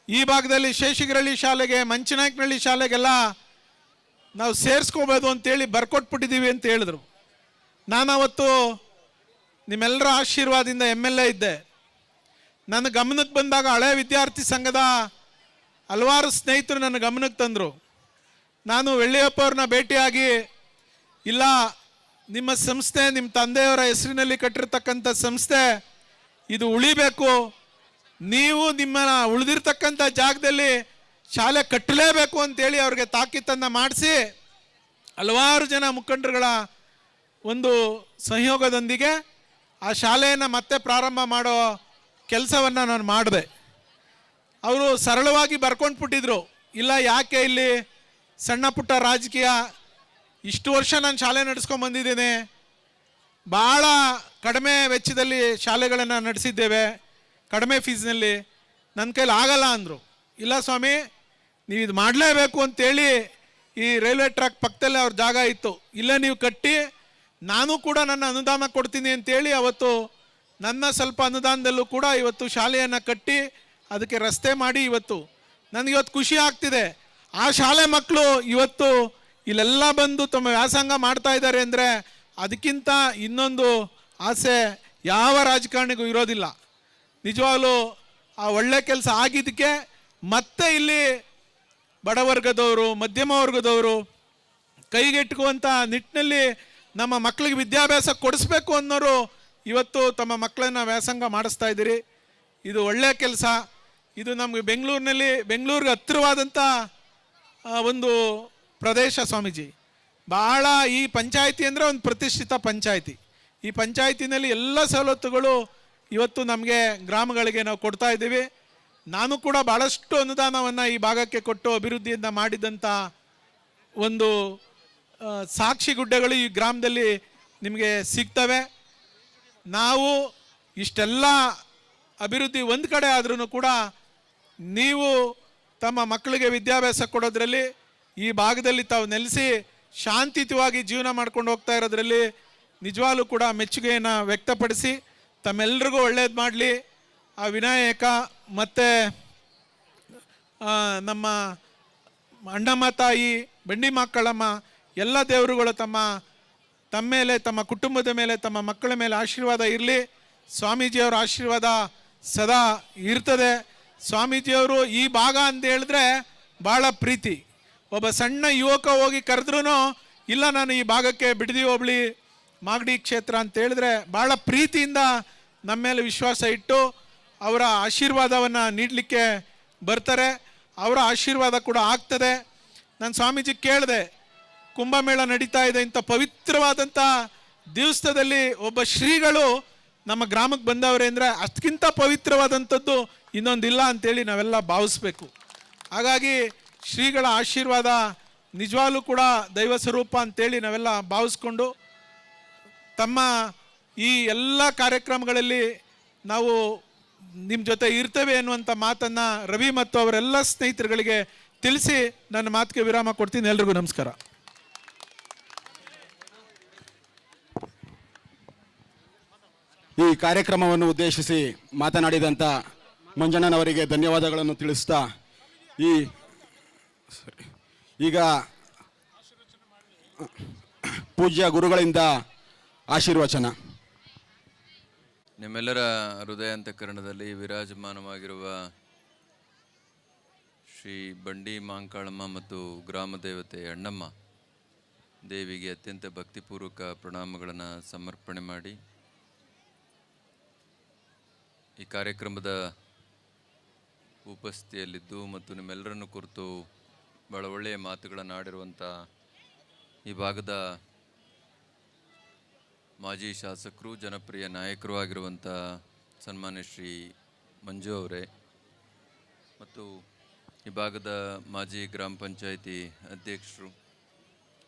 ಈ ಭಾಗದಲ್ಲಿ ಶೇಷಗಿರಳ್ಳಿ ಶಾಲೆಗೆ, ಮಂಚನಾಯಕನಹಳ್ಳಿ ಶಾಲೆಗೆಲ್ಲ ನಾವು ಸೇರಿಸ್ಕೋಬೋದು ಅಂತೇಳಿ ಬರ್ಕೊಟ್ಬಿಟ್ಟಿದ್ದೀವಿ ಅಂತ ಹೇಳಿದ್ರು. ನಾನು ಅವತ್ತು ನಿಮ್ಮೆಲ್ಲರ ಆಶೀರ್ವಾದದಿಂದ MLA ಇದ್ದೆ. ನನ್ನ ಗಮನಕ್ಕೆ ಬಂದಾಗ ಹಳೆ ವಿದ್ಯಾರ್ಥಿ ಸಂಘದ ಹಲವಾರು ಸ್ನೇಹಿತರು ನನ್ನ ಗಮನಕ್ಕೆ ತಂದರು. ನಾನು ವೆಳ್ಳಿಯಪ್ಪ ಅವ್ರನ್ನ ಭೇಟಿಯಾಗಿ, ಇಲ್ಲ ನಿಮ್ಮ ಸಂಸ್ಥೆ ನಿಮ್ಮ ತಂದೆಯವರ ಹೆಸರಿನಲ್ಲಿ ಕಟ್ಟಿರ್ತಕ್ಕಂಥ ಸಂಸ್ಥೆ ಇದು ಉಳಿಬೇಕು, ನೀವು ನಿಮ್ಮ ಉಳಿದಿರ್ತಕ್ಕಂಥ ಜಾಗದಲ್ಲಿ ಶಾಲೆ ಕಟ್ಟಲೇಬೇಕು ಅಂತೇಳಿ ಅವ್ರಿಗೆ ತಾಕೀತನ್ನು ಮಾಡಿಸಿ ಹಲವಾರು ಜನ ಮುಖಂಡರುಗಳ ಒಂದು ಸಹಯೋಗದೊಂದಿಗೆ ಆ ಶಾಲೆಯನ್ನು ಮತ್ತೆ ಪ್ರಾರಂಭ ಮಾಡೋ ಕೆಲಸವನ್ನು ನಾನು ಮಾಡಿದೆ. ಅವರು ಸರಳವಾಗಿ ಬರ್ಕೊಂಡ್ಬಿಟ್ಟಿದ್ರು, ಇಲ್ಲ ಯಾಕೆ ಇಲ್ಲಿ ಸಣ್ಣ ಪುಟ್ಟ ರಾಜಕೀಯ, ಇಷ್ಟು ವರ್ಷ ನಾನು ಶಾಲೆ ನಡೆಸ್ಕೊಂಡ್ಬಂದಿದ್ದೇನೆ, ಭಾಳ ಕಡಿಮೆ ವೆಚ್ಚದಲ್ಲಿ ಶಾಲೆಗಳನ್ನು ನಡೆಸಿದ್ದೇವೆ, ಕಡಿಮೆ ಫೀಸ್ನಲ್ಲಿ, ನನ್ನ ಕೈಲಿ ಆಗಲ್ಲ ಅಂದರು. ಇಲ್ಲ ಸ್ವಾಮಿ, ನೀವು ಇದು ಮಾಡಲೇಬೇಕು ಅಂತೇಳಿ ಈ ರೈಲ್ವೆ ಟ್ರ್ಯಾಕ್ ಪಕ್ಕದಲ್ಲೇ ಅವ್ರ ಜಾಗ ಇತ್ತು, ಇಲ್ಲೇ ನೀವು ಕಟ್ಟಿ ನಾನು ಕೂಡ ನನ್ನ ಅನುದಾನ ಕೊಡ್ತೀನಿ ಅಂತೇಳಿ ಅವತ್ತು ನನ್ನ ಸ್ವಲ್ಪ ಅನುದಾನದಲ್ಲೂ ಕೂಡ ಇವತ್ತು ಶಾಲೆಯನ್ನು ಕಟ್ಟಿ ಅದಕ್ಕೆ ರಸ್ತೆ ಮಾಡಿ ಇವತ್ತು ನನಗಿವತ್ತು ಖುಷಿ ಆಗ್ತಿದೆ. ಆ ಶಾಲೆ ಮಕ್ಕಳು ಇವತ್ತು ಇಲ್ಲೆಲ್ಲ ಬಂದು ತಮ್ಮ ವ್ಯಾಸಂಗ ಮಾಡ್ತಾ ಇದ್ದಾರೆ ಅಂದರೆ ಅದಕ್ಕಿಂತ ಇನ್ನೊಂದು ಆಸೆ ಯಾವ ರಾಜಕಾರಣಿಗೂ ಇರೋದಿಲ್ಲ. ನಿಜವಾಗ್ಲೂ ಆ ಒಳ್ಳೆ ಕೆಲಸ ಆಗಿದ್ದಕ್ಕೆ ಮತ್ತೆ ಇಲ್ಲಿ ಬಡವರ್ಗದವರು, ಮಧ್ಯಮ ವರ್ಗದವರು ಕೈಗೆಟುಕುವಂಥ ನಿಟ್ಟಿನಲ್ಲಿ ನಮ್ಮ ಮಕ್ಕಳಿಗೆ ವಿದ್ಯಾಭ್ಯಾಸ ಕೊಡಿಸ್ಬೇಕು ಅನ್ನೋರು ಇವತ್ತು ತಮ್ಮ ಮಕ್ಕಳನ್ನು ವ್ಯಾಸಂಗ ಮಾಡಿಸ್ತಾ ಇದ್ದೀರಿ. ಇದು ಒಳ್ಳೆಯ ಕೆಲಸ. ಇದು ನಮಗೆ ಬೆಂಗಳೂರಿಗೆ ಹತ್ತಿರವಾದಂಥ ಒಂದು ಪ್ರದೇಶ ಸ್ವಾಮೀಜಿ. ಭಾಳ ಈ ಪಂಚಾಯಿತಿ ಅಂದರೆ ಒಂದು ಪ್ರತಿಷ್ಠಿತ ಪಂಚಾಯಿತಿ. ಈ ಪಂಚಾಯಿತಿನಲ್ಲಿ ಎಲ್ಲ ಸವಲತ್ತುಗಳು ಇವತ್ತು ನಮಗೆ ಗ್ರಾಮಗಳಿಗೆ ನಾವು ಕೊಡ್ತಾ ಇದ್ದೀವಿ. ನಾನು ಕೂಡ ಭಾಳಷ್ಟು ಅನುದಾನವನ್ನು ಈ ಭಾಗಕ್ಕೆ ಕೊಟ್ಟು ಅಭಿವೃದ್ಧಿಯಿಂದ ಮಾಡಿದಂಥ ಒಂದು ಸಾಕ್ಷಿ ಗುಡ್ಡಗಳು ಈ ಗ್ರಾಮದಲ್ಲಿ ನಿಮಗೆ ಸಿಗ್ತವೆ. ನಾವು ಇಷ್ಟೆಲ್ಲ ಅಭಿವೃದ್ಧಿ ಒಂದು ಕಡೆ ಆದ್ರೂ ಕೂಡ ನೀವು ತಮ್ಮ ಮಕ್ಕಳಿಗೆ ವಿದ್ಯಾಭ್ಯಾಸ ಕೊಡೋದ್ರಲ್ಲಿ, ಈ ಭಾಗದಲ್ಲಿ ತಾವು ನೆಲೆಸಿ ಶಾಂತಿಯುತವಾಗಿ ಜೀವನ ಮಾಡ್ಕೊಂಡು ಹೋಗ್ತಾ ಇರೋದ್ರಲ್ಲಿ ನಿಜವಾಗ್ಲೂ ಕೂಡ ಮೆಚ್ಚುಗೆಯನ್ನು ವ್ಯಕ್ತಪಡಿಸಿ ತಮ್ಮೆಲ್ಲರಿಗೂ ಒಳ್ಳೇದು ಮಾಡಲಿ. ಆ ವಿನಾಯಕ ಮತ್ತು ನಮ್ಮ ಅಣ್ಣಮ್ಮ ತಾಯಿ, ಬಂಡಿ ಮಕ್ಕಳಮ್ಮ ಎಲ್ಲ ದೇವರುಗಳು ತಮ್ಮ ಮೇಲೆ, ತಮ್ಮ ಕುಟುಂಬದ ಮೇಲೆ, ತಮ್ಮ ಮಕ್ಕಳ ಮೇಲೆ ಆಶೀರ್ವಾದ ಇರಲಿ. ಸ್ವಾಮೀಜಿಯವರ ಆಶೀರ್ವಾದ ಸದಾ ಇರ್ತದೆ. ಸ್ವಾಮೀಜಿಯವರು ಈ ಭಾಗ ಅಂತ ಹೇಳಿದ್ರೆ ಭಾಳ ಪ್ರೀತಿ. ಒಬ್ಬ ಸಣ್ಣ ಯುವಕ ಹೋಗಿ ಕರೆದ್ರೂ ಇಲ್ಲ ನಾನು ಈ ಭಾಗಕ್ಕೆ ಬಿಡದಿ ಹೋಬಳಿ ಮಾಗಡಿ ಕ್ಷೇತ್ರ ಅಂತ ಹೇಳಿದ್ರೆ ಭಾಳ ಪ್ರೀತಿಯಿಂದ ನಮ್ಮ ಮೇಲೆ ವಿಶ್ವಾಸ ಇಟ್ಟು ಅವರ ಆಶೀರ್ವಾದವನ್ನು ನೀಡಲಿಕ್ಕೆ ಬರ್ತಾರೆ. ಅವರ ಆಶೀರ್ವಾದ ಕೂಡ ಆಗ್ತದೆ. ನಾನು ಸ್ವಾಮೀಜಿ ಕೇಳಿದೆ, ಕುಂಭಮೇಳ ನಡೀತಾ ಇದೆ, ಇಂಥ ಪವಿತ್ರವಾದಂಥ ದಿವಸದಲ್ಲಿ ಒಬ್ಬ ಶ್ರೀಗಳು ನಮ್ಮ ಗ್ರಾಮಕ್ಕೆ ಬಂದವರೇ ಅಂದರೆ ಅಷ್ಟಕ್ಕಿಂತ ಪವಿತ್ರವಾದಂಥದ್ದು ಇನ್ನೊಂದಿಲ್ಲ ಅಂತೇಳಿ ನಾವೆಲ್ಲ ಭಾವಿಸ್ಬೇಕು. ಹಾಗಾಗಿ ಶ್ರೀಗಳ ಆಶೀರ್ವಾದ ನಿಜವಾಗ್ಲೂ ಕೂಡ ದೈವ ಸ್ವರೂಪ ಅಂತೇಳಿ ನಾವೆಲ್ಲ ಭಾವಿಸ್ಕೊಂಡು ತಮ್ಮ ಈ ಎಲ್ಲ ಕಾರ್ಯಕ್ರಮಗಳಲ್ಲಿ ನಾವು ನಿಮ್ಮ ಜೊತೆ ಇರ್ತೇವೆ ಅನ್ನುವಂಥ ಮಾತನ್ನು ರವಿ ಮತ್ತು ಅವರೆಲ್ಲ ಸ್ನೇಹಿತರುಗಳಿಗೆ ತಿಳಿಸಿ ನನ್ನ ಮಾತಿಗೆ ವಿರಾಮ ಕೊಡ್ತೀನಿ. ಎಲ್ರಿಗೂ ನಮಸ್ಕಾರ. ಈ ಕಾರ್ಯಕ್ರಮವನ್ನು ಉದ್ದೇಶಿಸಿ ಮಾತನಾಡಿದಂಥ ಮಂಜಣ್ಣನವರಿಗೆ ಧನ್ಯವಾದಗಳನ್ನು ತಿಳಿಸ್ತಾ ಈಗ ಪೂಜ್ಯ ಗುರುಗಳಿಂದ ಆಶೀರ್ವಚನ. ನಿಮ್ಮೆಲ್ಲರ ಹೃದಯಾಂತಕರಣದಲ್ಲಿ ವಿರಾಜಮಾನವಾಗಿರುವ ಶ್ರೀ ಬಂಡಿ ಮಾಂಕಾಳಮ್ಮ ಮತ್ತು ಗ್ರಾಮ ದೇವತೆ ಅಣ್ಣಮ್ಮ ದೇವಿಗೆ ಅತ್ಯಂತ ಭಕ್ತಿಪೂರ್ವಕ ಪ್ರಣಾಮಗಳನ್ನು ಸಮರ್ಪಣೆ ಮಾಡಿ ಈ ಕಾರ್ಯಕ್ರಮದ ಉಪಸ್ಥಿತಿಯಲ್ಲಿದ್ದು ಮತ್ತು ನಿಮ್ಮೆಲ್ಲರನ್ನು ಕುರಿತು ಭಾಳ ಒಳ್ಳೆಯ ಮಾತುಗಳನ್ನು ಆಡಿರುವಂಥ ಈ ಭಾಗದ ಮಾಜಿ ಶಾಸಕರು, ಜನಪ್ರಿಯ ನಾಯಕರು ಆಗಿರುವಂಥ ಸನ್ಮಾನ್ಯ ಶ್ರೀ ಮಂಜು ಅವರೇ ಮತ್ತು ಈ ಭಾಗದ ಮಾಜಿ ಗ್ರಾಮ ಪಂಚಾಯಿತಿ ಅಧ್ಯಕ್ಷರು,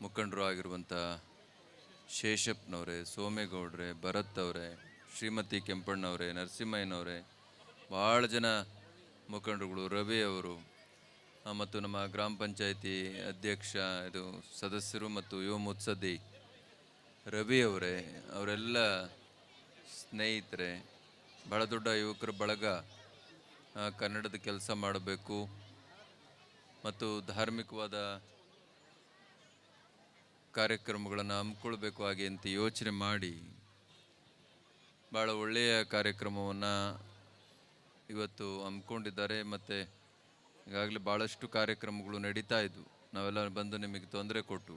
ಮುಖಂಡರು ಆಗಿರುವಂಥ ಶೇಷಪ್ಪನವರೇ, ಸೋಮೇಗೌಡ್ರೆ, ಭರತ್ ಅವರೇ, ಶ್ರೀಮತಿ ಕೆಂಪಣ್ಣವರೇ, ನರಸಿಂಹಯ್ಯನವರೇ, ಭಾಳ ಜನ ಮುಖಂಡರುಗಳು, ರವಿ ಅವರು ಮತ್ತು ನಮ್ಮ ಗ್ರಾಮ ಪಂಚಾಯಿತಿ ಅಧ್ಯಕ್ಷ ಇದು ಸದಸ್ಯರು ಮತ್ತು ಯುವ ಮುತ್ಸದ್ದಿ ರವಿ ಅವರೇ, ಅವರೆಲ್ಲ ಸ್ನೇಹಿತರೆ, ಭಾಳ ದೊಡ್ಡ ಯುವಕರ ಬಳಗ ಕನ್ನಡದ ಕೆಲಸ ಮಾಡಬೇಕು ಮತ್ತು ಧಾರ್ಮಿಕವಾದ ಕಾರ್ಯಕ್ರಮಗಳನ್ನು ಹಮ್ಮಿಕೊಳ್ಬೇಕು ಹಾಗೆ ಅಂತ ಯೋಚನೆ ಮಾಡಿ ಭಾಳ ಒಳ್ಳೆಯ ಕಾರ್ಯಕ್ರಮವನ್ನು ಇವತ್ತು ಹಮ್ಮಿಕೊಂಡಿದ್ದಾರೆ. ಮತ್ತು ಈಗಾಗಲೇ ಭಾಳಷ್ಟು ಕಾರ್ಯಕ್ರಮಗಳು ನಡೀತಾ ಇದ್ವು. ನಾವೆಲ್ಲ ಬಂದು ನಿಮಗೆ ತೊಂದರೆ ಕೊಟ್ಟು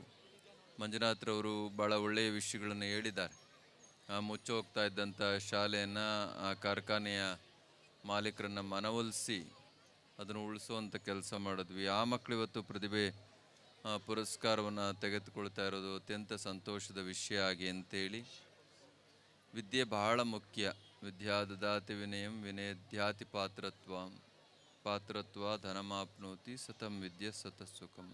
ಮಂಜುನಾಥ್ರವರು ಭಾಳ ಒಳ್ಳೆಯ ವಿಷಯಗಳನ್ನು ಹೇಳಿದ್ದಾರೆ. ಮುಚ್ಚಿ ಹೋಗ್ತಾ ಇದ್ದಂಥ ಶಾಲೆಯನ್ನು ಆ ಕಾರ್ಖಾನೆಯ ಮಾಲೀಕರನ್ನು ಮನವೊಲಿಸಿ ಅದನ್ನು ಉಳಿಸುವಂಥ ಕೆಲಸ ಮಾಡಿದ್ವಿ. ಆ ಮಕ್ಕಳು ಇವತ್ತು ಪ್ರತಿಭೆ ಪುರಸ್ಕಾರವನ್ನು ತೆಗೆದುಕೊಳ್ತಾ ಇರೋದು ಅತ್ಯಂತ ಸಂತೋಷದ ವಿಷಯ ಆಗಿ ಅಂತೇಳಿ, ವಿದ್ಯೆ ಬಹಳ ಮುಖ್ಯ. ವಿದ್ಯಾ ದದಾತಿ ವಿನಯಂ ವಿನಯದ್ಯಾತಿ ಪಾತ್ರತ್ವ ಧನಮಾಪ್ನೋತಿ ಸತಂ ವಿದ್ಯೆ ಸತ ಸುಖಂ.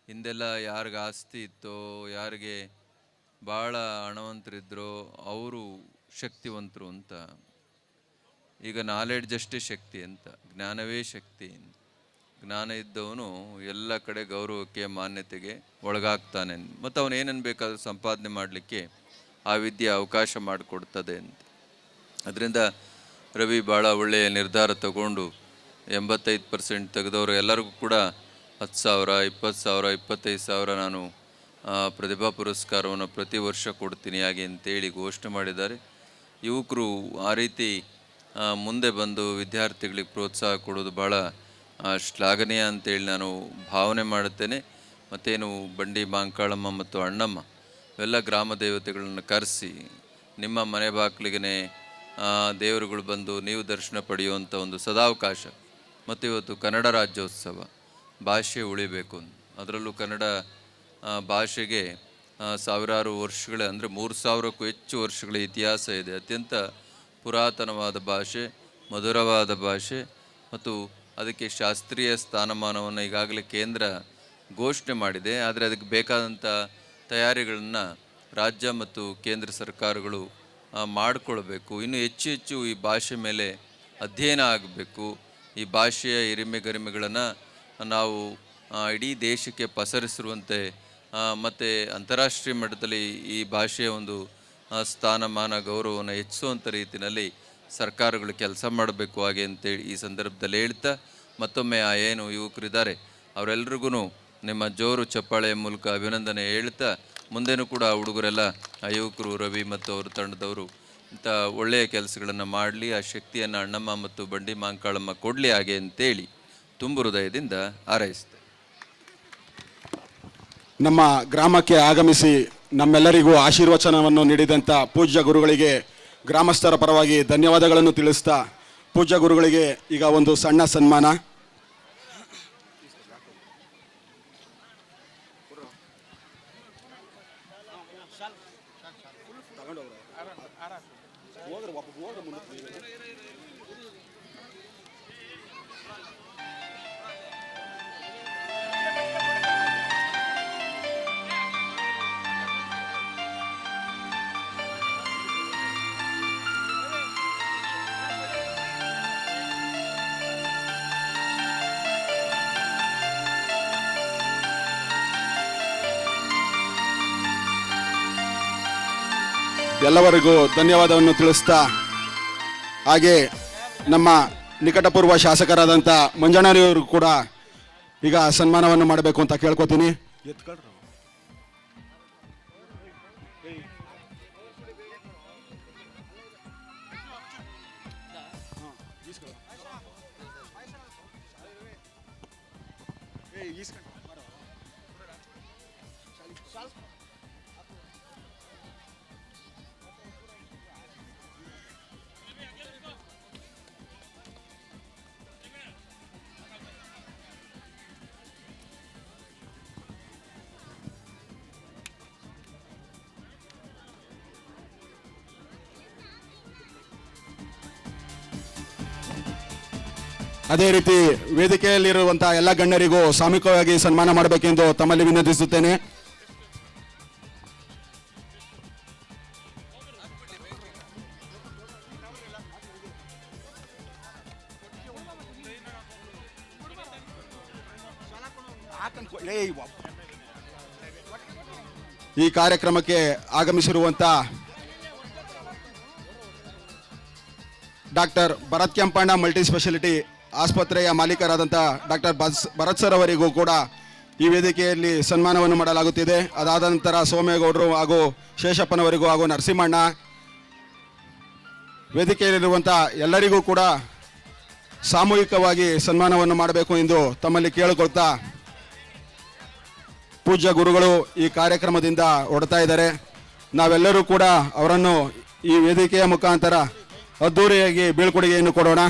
ಹಿಂದೆಲ್ಲ ಯಾರಿಗೆ ಆಸ್ತಿ ಇತ್ತೋ, ಯಾರಿಗೆ ಭಾಳ ಹಣವಂತರಿದ್ರೋ ಅವರು ಶಕ್ತಿವಂತರು ಅಂತ. ಈಗ ನಾಲೆಡ್ಜ್ ಅಷ್ಟೇ ಶಕ್ತಿ ಅಂತ, ಜ್ಞಾನವೇ ಶಕ್ತಿ. ಜ್ಞಾನ ಇದ್ದವನು ಎಲ್ಲ ಕಡೆ ಗೌರವಕ್ಕೆ ಮಾನ್ಯತೆಗೆ ಒಳಗಾಗ್ತಾನೆ ಮತ್ತು ಅವನು ಏನನ್ನು ಬೇಕಾದರೂ ಸಂಪಾದನೆ ಮಾಡಲಿಕ್ಕೆ ಆ ವಿದ್ಯೆ ಅವಕಾಶ ಮಾಡಿಕೊಡ್ತದೆ ಅಂತ. ಅದರಿಂದ ರವಿ ಭಾಳ ಒಳ್ಳೆಯ ನಿರ್ಧಾರ ತಗೊಂಡು 85% ತೆಗೆದವರು ಎಲ್ಲರಿಗೂ ಕೂಡ 10,000, 20,000, 25,000 ನಾನು ಪ್ರತಿಭಾ ಪುರಸ್ಕಾರವನ್ನು ಪ್ರತಿ ವರ್ಷ ಕೊಡ್ತೀನಿ ಹಾಗೆ ಅಂತೇಳಿ ಘೋಷಣೆ ಮಾಡಿದ್ದಾರೆ. ಯುವಕರು ಆ ರೀತಿ ಮುಂದೆ ಬಂದು ವಿದ್ಯಾರ್ಥಿಗಳಿಗೆ ಪ್ರೋತ್ಸಾಹ ಕೊಡೋದು ಭಾಳ ಶ್ಲಾಘನೀಯ ಅಂತೇಳಿ ನಾನು ಭಾವನೆ ಮಾಡುತ್ತೇನೆ. ಮತ್ತೇನು ಬಂಡಿ ಮಾಂಕಾಳಮ್ಮ ಮತ್ತು ಅಣ್ಣಮ್ಮ ಇವೆಲ್ಲ ಗ್ರಾಮ ದೇವತೆಗಳನ್ನು ಕರೆಸಿ ನಿಮ್ಮ ಮನೆ ಬಾಗಿಲಿಗೆ ದೇವರುಗಳು ಬಂದು ನೀವು ದರ್ಶನ ಪಡೆಯುವಂಥ ಒಂದು ಸದಾವಕಾಶ. ಮತ್ತು ಇವತ್ತು ಕನ್ನಡ ರಾಜ್ಯೋತ್ಸವ, ಭಾಷೆ ಉಳಿಬೇಕು, ಅದರಲ್ಲೂ ಕನ್ನಡ ಭಾಷೆಗೆ ಸಾವಿರಾರು ವರ್ಷಗಳ ಅಂದರೆ 3,000ಕ್ಕೂ ಹೆಚ್ಚು ವರ್ಷಗಳ ಇತಿಹಾಸ ಇದೆ. ಅತ್ಯಂತ ಪುರಾತನವಾದ ಭಾಷೆ, ಮಧುರವಾದ ಭಾಷೆ ಮತ್ತು ಅದಕ್ಕೆ ಶಾಸ್ತ್ರೀಯ ಸ್ಥಾನಮಾನವನ್ನು ಈಗಾಗಲೇ ಕೇಂದ್ರ ಘೋಷಣೆ ಮಾಡಿದೆ. ಆದರೆ ಅದಕ್ಕೆ ಬೇಕಾದಂಥ ತಯಾರಿಗಳನ್ನು ರಾಜ್ಯ ಮತ್ತು ಕೇಂದ್ರ ಸರ್ಕಾರಗಳು ಮಾಡಿಕೊಳ್ಬೇಕು. ಇನ್ನು ಹೆಚ್ಚು ಹೆಚ್ಚು ಈ ಭಾಷೆ ಮೇಲೆ ಅಧ್ಯಯನ ಆಗಬೇಕು. ಈ ಭಾಷೆಯ ಹಿರಿಮೆ-ಗರಿಮೆಗಳನ್ನು ನಾವು ಇಡೀ ದೇಶಕ್ಕೆ ಪಸರಿಸಿರುವಂತೆ ಮತ್ತು ಅಂತಾರಾಷ್ಟ್ರೀಯ ಮಟ್ಟದಲ್ಲಿ ಈ ಭಾಷೆಯ ಒಂದು ಸ್ಥಾನಮಾನ ಗೌರವವನ್ನು ಹೆಚ್ಚಿಸುವಂಥ ರೀತಿಯಲ್ಲಿ ಸರ್ಕಾರಗಳು ಕೆಲಸ ಮಾಡಬೇಕು ಹಾಗೆ ಅಂತೇಳಿ ಈ ಸಂದರ್ಭದಲ್ಲಿ ಹೇಳ್ತಾ, ಮತ್ತೊಮ್ಮೆ ಏನು ಯುವಕರಿದ್ದಾರೆ ಅವರೆಲ್ರಿಗೂ ನಿಮ್ಮ ಜೋರು ಚಪ್ಪಾಳೆಯ ಮೂಲಕ ಅಭಿನಂದನೆ ಹೇಳ್ತಾ, ಮುಂದೆನೂ ಕೂಡ ಹುಡುಗರೆಲ್ಲ ಆ ಯುವಕರು, ರವಿ ಮತ್ತು ಅವರ ತಂಡದವರು ಇಂಥ ಒಳ್ಳೆಯ ಕೆಲಸಗಳನ್ನು ಮಾಡಲಿ, ಆ ಶಕ್ತಿಯನ್ನು ಅಣ್ಣಮ್ಮ ಮತ್ತು ಬಂಡಿ ಮಾಂಕಾಳಮ್ಮ ಕೊಡಲಿ ಹಾಗೆ ಅಂತೇಳಿ ತುಂಬು ಹೃದಯದಿಂದ ಹಾರೈಸ್ತೆ. ನಮ್ಮ ಗ್ರಾಮಕ್ಕೆ ಆಗಮಿಸಿ ನಮ್ಮೆಲ್ಲರಿಗೂ ಆಶೀರ್ವಚನವನ್ನು ನೀಡಿದಂಥ ಪೂಜ್ಯ ಗುರುಗಳಿಗೆ ಗ್ರಾಮಸ್ಥರ ಪರವಾಗಿ ಧನ್ಯವಾದಗಳನ್ನು ತಿಳಿಸ್ತಾ ಪೂಜ್ಯ ಗುರುಗಳಿಗೆ ಈಗ ಒಂದು ಸಣ್ಣ ಸನ್ಮಾನ. ಎಲ್ಲವರಿಗೂ ಧನ್ಯವಾದವನ್ನು ತಿಳಿಸ್ತಾ ಹಾಗೆ ನಮ್ಮ ನಿಕಟಪೂರ್ವ ಶಾಸಕರಾದಂಥ ಮಂಜಣ್ಣನವರು ಕೂಡ ಈಗ ಸನ್ಮಾನವನ್ನು ಮಾಡಬೇಕು ಅಂತ ಕೇಳ್ಕೊತೀನಿ. ಅದೇ ರೀತಿ ವೇದಿಕೆಯಲ್ಲಿರುವಂತಹ ಎಲ್ಲ ಗಣ್ಯರಿಗೂ ಸಾಮೂಹಿಕವಾಗಿ ಸನ್ಮಾನ ಮಾಡಬೇಕೆಂದು ತಮ್ಮಲ್ಲಿ ವಿನಂತಿಸುತ್ತೇನೆ. ಈ ಕಾರ್ಯಕ್ರಮಕ್ಕೆ ಆಗಮಿಸಿರುವಂತ doctor Bharath Kempanna multi speciality ಆಸ್ಪತ್ರೆಯ ಮಾಲೀಕರಾದಂಥ ಡಾಕ್ಟರ್ ಭರತ್ ಸರ್ ಅವರಿಗೂ ಕೂಡ ಈ ವೇದಿಕೆಯಲ್ಲಿ ಸನ್ಮಾನವನ್ನು ಮಾಡಲಾಗುತ್ತಿದೆ. ಅದಾದ ನಂತರ ಸೋಮೇಗೌಡರು ಹಾಗೂ ಶೇಷಪ್ಪನವರಿಗೂ ಹಾಗೂ ನರಸಿಂಹಣ್ಣ ವೇದಿಕೆಯಲ್ಲಿರುವಂಥ ಎಲ್ಲರಿಗೂ ಕೂಡ ಸಾಮೂಹಿಕವಾಗಿ ಸನ್ಮಾನವನ್ನು ಮಾಡಬೇಕು ಎಂದು ತಮ್ಮಲ್ಲಿ ಕೇಳಿಕೊಳ್ತಾ ಪೂಜ್ಯ ಗುರುಗಳು ಈ ಕಾರ್ಯಕ್ರಮದಿಂದ ಹೊರಡ್ತಾ ಇದ್ದಾರೆ. ನಾವೆಲ್ಲರೂ ಕೂಡ ಅವರನ್ನು ಈ ವೇದಿಕೆಯ ಮುಖಾಂತರ ಅದ್ದೂರಿಯಾಗಿ ಬೀಳ್ಕೊಡುಗೆಯನ್ನು ಕೊಡೋಣ.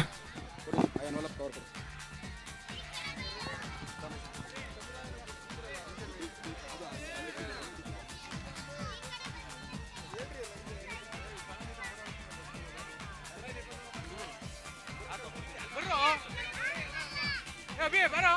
ಬರೋ